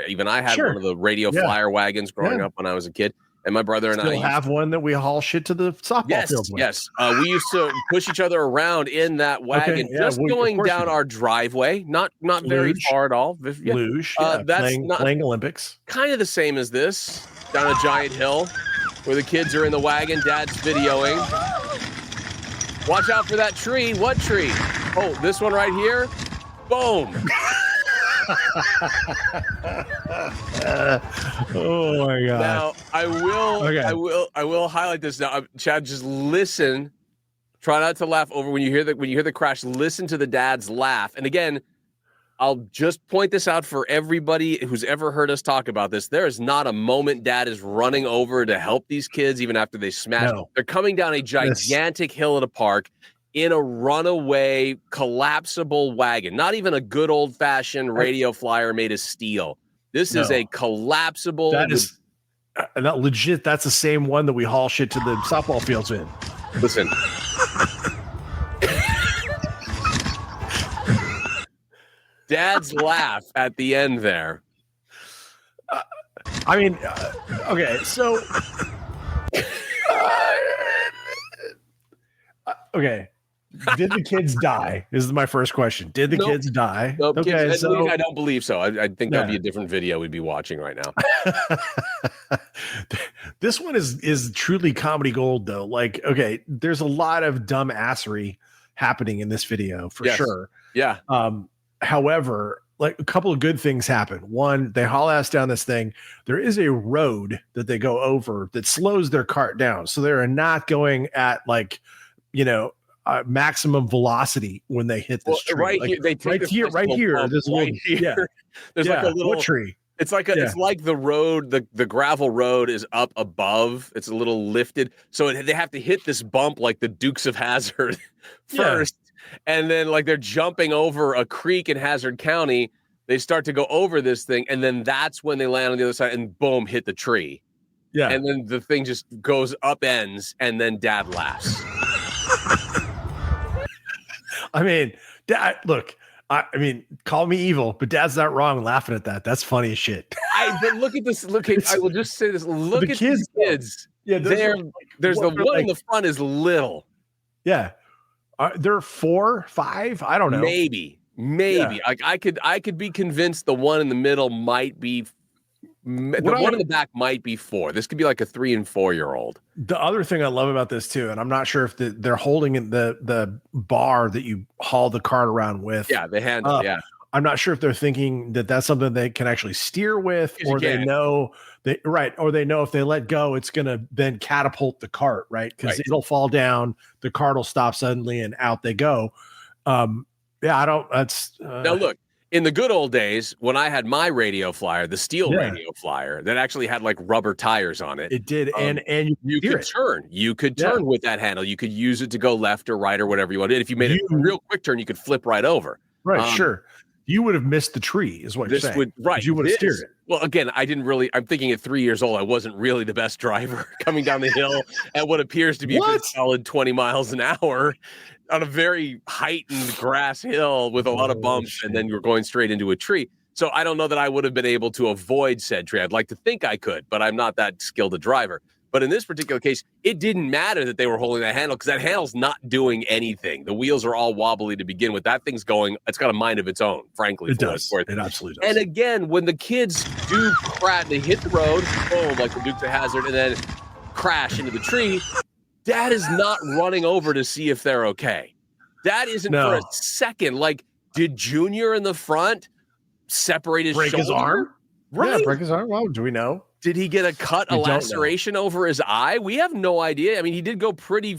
Even I had one of the radio flyer wagons growing up when I was a kid. And my brother and I have one that we haul shit to the softball field with. Yes, we used to push each other around in that wagon, going down our driveway, not very far at all. Luge, playing Olympics. Kind of the same as this, down a giant hill, where the kids are in the wagon, dad's videoing. Watch out for that tree. What tree? Oh, this one right here. Boom. Oh my god! Now I will highlight this. Now, Chad, just listen. Try not to laugh over when you hear the crash. Listen to the dad's laugh. And again, I'll just point this out for everybody who's ever heard us talk about this. There is not a moment dad is running over to help these kids, even after they smash. No. They're coming down a gigantic hill at a park in a runaway, collapsible wagon. Not even a good old-fashioned radio flyer made of steel. This is a collapsible. That is not legit. That's the same one that we haul shit to the softball fields in. Listen. Dad's laugh at the end there. Okay, so... okay. Did the kids die? This is my first question. Did the kids die? Nope, okay, kids, I don't believe so. I think that'd be a different video we'd be watching right now. This one is truly comedy gold, though. Like, okay, there's a lot of dumbassery happening in this video for sure. Yeah. However, like a couple of good things happen. One, they haul ass down this thing. There is a road that they go over that slows their cart down, so they're not going at maximum velocity when they hit this tree. Right here, they take right here. There's there's like a little what tree. It's like it's like the road, the gravel road is up above. It's a little lifted, so they have to hit this bump like the Dukes of Hazzard first, and then like they're jumping over a creek in Hazard County. They start to go over this thing, and then that's when they land on the other side and boom, hit the tree. Yeah, and then the thing just goes upends, and then Dad laughs. I mean, Dad, look, I mean, call me evil, but Dad's not wrong laughing at that. That's funny as shit. But look at this. I will just say this. Look at these kids. Yeah, there's the one in the front is little. Yeah. They're 4, 5. I don't know. Maybe. Yeah. Like I could be convinced the one in the middle might be. The one in the back might be 4. This could be like a 3 and 4 year old. The other thing I love about this too, and I'm not sure if they're holding in the bar that you haul the cart around with. Yeah, they handle. I'm not sure if they're thinking that that's something they can actually steer with, or they know or they know if they let go, it's going to then catapult the cart, right? Because it'll fall down, the cart will stop suddenly, and out they go. That's now look. In the good old days, when I had my radio flyer, the steel radio flyer that actually had like rubber tires on it. It did, and you could turn. You could turn with that handle. You could use it to go left or right or whatever you wanted. If you made a real quick turn, you could flip right over. Right, sure. You would have missed the tree, is what you're saying. You would have steered it. Well, again, I'm thinking at 3 years old, I wasn't really the best driver coming down the hill at what appears to be a good solid 20 miles an hour on a very heightened grass hill with a lot of bumps, and then you're going straight into a tree. So I don't know that I would have been able to avoid said tree. I'd like to think I could, but I'm not that skilled a driver. But in this particular case, it didn't matter that they were holding that handle because that handle's not doing anything. The wheels are all wobbly to begin with. That thing's going, it's got a mind of its own, frankly. It does. It absolutely does. And again, when the kids do crash, they hit the road, boom, like the Dukes of Hazzard, and then crash into the tree, Dad is not running over to see if they're okay. Dad isn't for a second. Like, did Junior in the front separate his shoulder? His arm? Right. Yeah, break his arm. Well, do we know? Did he get a laceration over his eye? We have no idea. I mean, he did go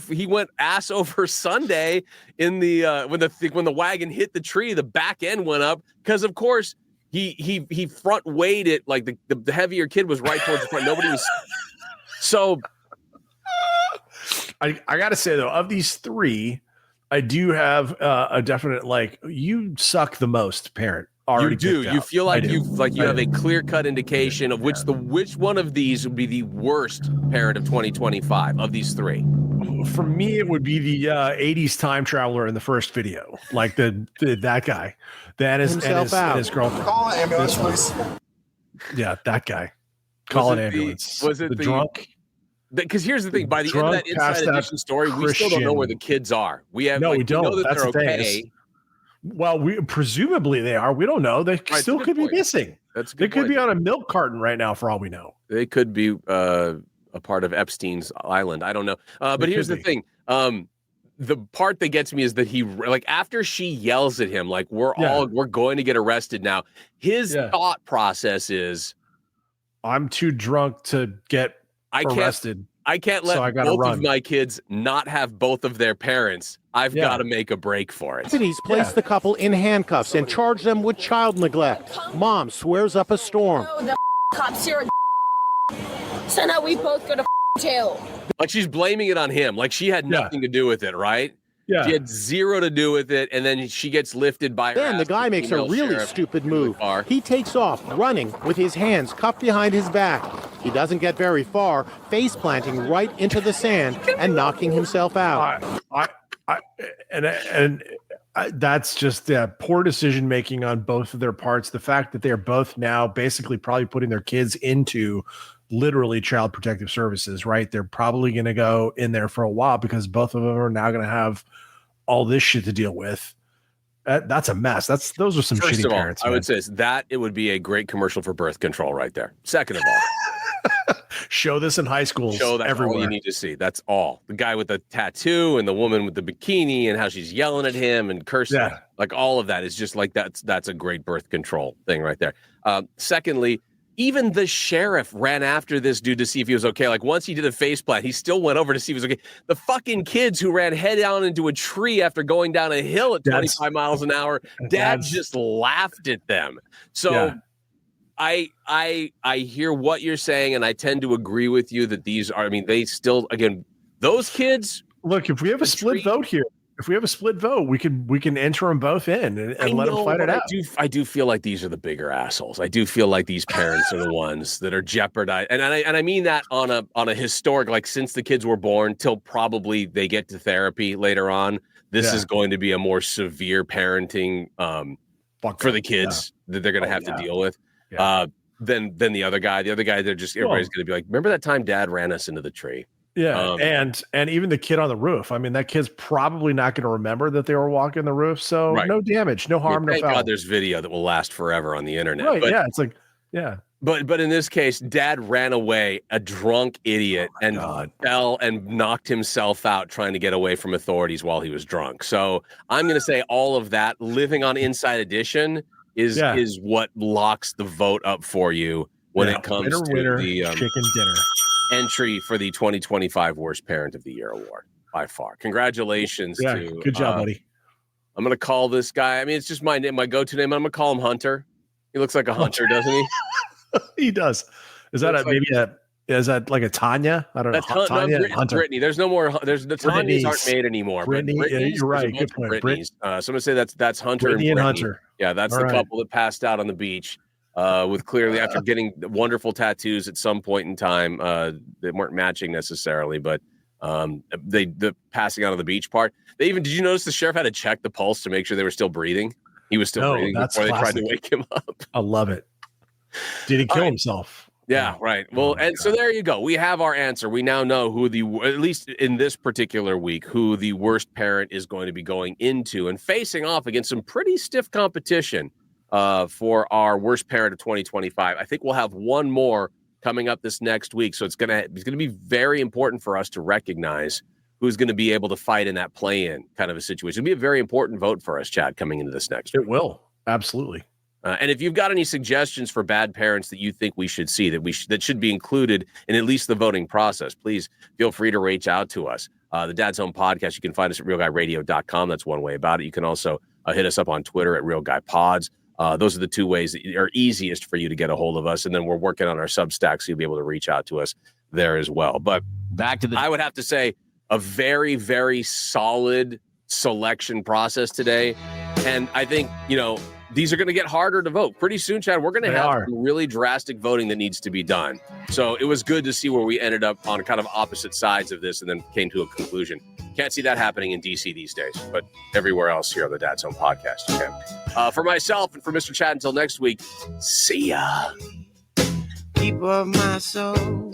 he went ass over Sunday in the when the wagon hit the tree, the back end went up because of course he front weighed it, like the heavier kid was right towards the front. Nobody was so I gotta say though, of these three, I do have a definite you suck the most parent. You do. You feel like you have a clear-cut indication of which one of these would be the worst parent of 2025 of these three. For me, it would be the 80s time traveler in the first video, like that guy, and his girlfriend. Call an ambulance, please. Yeah, that guy. Call an ambulance. Was it the drunk? Because here's the thing: by the end of that Inside Edition story, we still don't know where the kids are. We don't. We know that That's they're okay. Well, presumably they are. We don't know. They still could be missing. They could be on a milk carton right now, for all we know. They could be a part of Epstein's island. I don't know. But here's the thing. The part that gets me is that he, after she yells at him, we're going to get arrested now. His thought process is, I'm too drunk to get arrested. I can't let both of my kids not have both of their parents. I've got to make a break for it. He's placed the couple in handcuffs and charged them with child neglect. Mom swears up a storm. Oh, the cops here. So now we both go to jail. Like she's blaming it on him. Like she had nothing to do with it, right? Yeah. She had zero to do with it, and then she gets lifted by her. Then the guy makes a really stupid move. He takes off, running with his hands cupped behind his back. He doesn't get very far, face planting right into the sand and knocking himself out. That's just poor decision making on both of their parts. The fact that they're both now basically probably putting their kids into literally child protective services, right? They're probably going to go in there for a while because both of them are now going to have all this shit to deal with. That's a mess. Those are some First shitty of all, parents. I would say that it would be a great commercial for birth control right there. Second of all, show this in high schools. Show that everywhere. All you need to see. That's all. The guy with the tattoo and the woman with the bikini and how she's yelling at him and cursing. Yeah. Like all of that is just like that's a great birth control thing right there. Secondly, even the sheriff ran after this dude to see if he was okay. Like once he did a faceplant, he still went over to see if he was okay. The fucking kids who ran head on into a tree after going down a hill at 25 miles an hour, Dad just laughed at them. So I hear what you're saying, and I tend to agree with you that these are, they still, again, those kids. Look, if we have a split vote here, we can enter them both in and let them fight it out. I do feel like these are the bigger assholes. I do feel like these parents are the ones that are jeopardized, and I mean that on a historic, like since the kids were born till probably they get to therapy later on. This is going to be a more severe parenting for the kids that they're going to have to deal with. Than the other guy. The other guy, everybody's going to be like, remember that time Dad ran us into the tree? Yeah, and even the kid on the roof. that kid's probably not going to remember that they were walking the roof. So no damage, no harm, no foul. Thank God there's video that will last forever on the internet. Right? But, it's like But in this case, Dad ran away, a drunk idiot, and fell and knocked himself out trying to get away from authorities while he was drunk. So I'm going to say all of that living on Inside Edition is what locks the vote up for you when it comes to the chicken dinner entry for the 2025 Worst Parent of the Year award by far. Congratulations to good job, buddy. I'm gonna call this guy. It's just my name, my go-to name. I'm gonna call him Hunter. He looks like a hunter, doesn't he? He does. Is that Is that like a Tanya? I don't know. Tanya, Hunter. Brittany. There's no more. There's the Tanyas aren't made anymore. Brittany, you're right. Good point. Brittany's. So I'm gonna say that's Hunter Brittany and Brittany. Hunter. Yeah, that's the couple that passed out on the beach. With clearly after getting wonderful tattoos at some point in time, they weren't matching necessarily, but the passing out on the beach part. Did you notice the sheriff had to check the pulse to make sure they were still breathing? He was still breathing before they tried to wake him up. I love it. Did he kill himself? Yeah, right. Well, so there you go. We have our answer. We now know who at least in this particular week, who the worst parent is going to be going into and facing off against some pretty stiff competition for our worst parent of 2025. I think we'll have one more coming up this next week. So it's gonna be very important for us to recognize who's going to be able to fight in that play-in kind of a situation. It'll be a very important vote for us, Chad, coming into this next week. It will. Absolutely. And if you've got any suggestions for bad parents that you think we should see, that should be included in at least the voting process, please feel free to reach out to us. The Dad's Home Podcast, you can find us at realguyradio.com. That's one way about it. You can also hit us up on Twitter at realguypods. Those are the two ways that are easiest for you to get a hold of us. And then we're working on our Substack, so you'll be able to reach out to us there as well. But I would have to say a very, very solid selection process today. And I think, these are going to get harder to vote pretty soon, Chad. We're going to have some really drastic voting that needs to be done. So it was good to see where we ended up on kind of opposite sides of this and then came to a conclusion. Can't see that happening in DC these days, but everywhere else here on the Dad's Home Podcast, you can. For myself and for Mr. Chad, until next week, see ya. Keeper of my soul.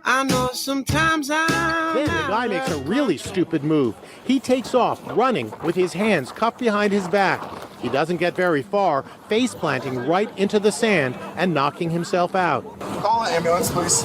I know sometimes Then the guy makes a really stupid move. He takes off, running with his hands cupped behind his back. He doesn't get very far, face planting right into the sand and knocking himself out. Call an ambulance, please.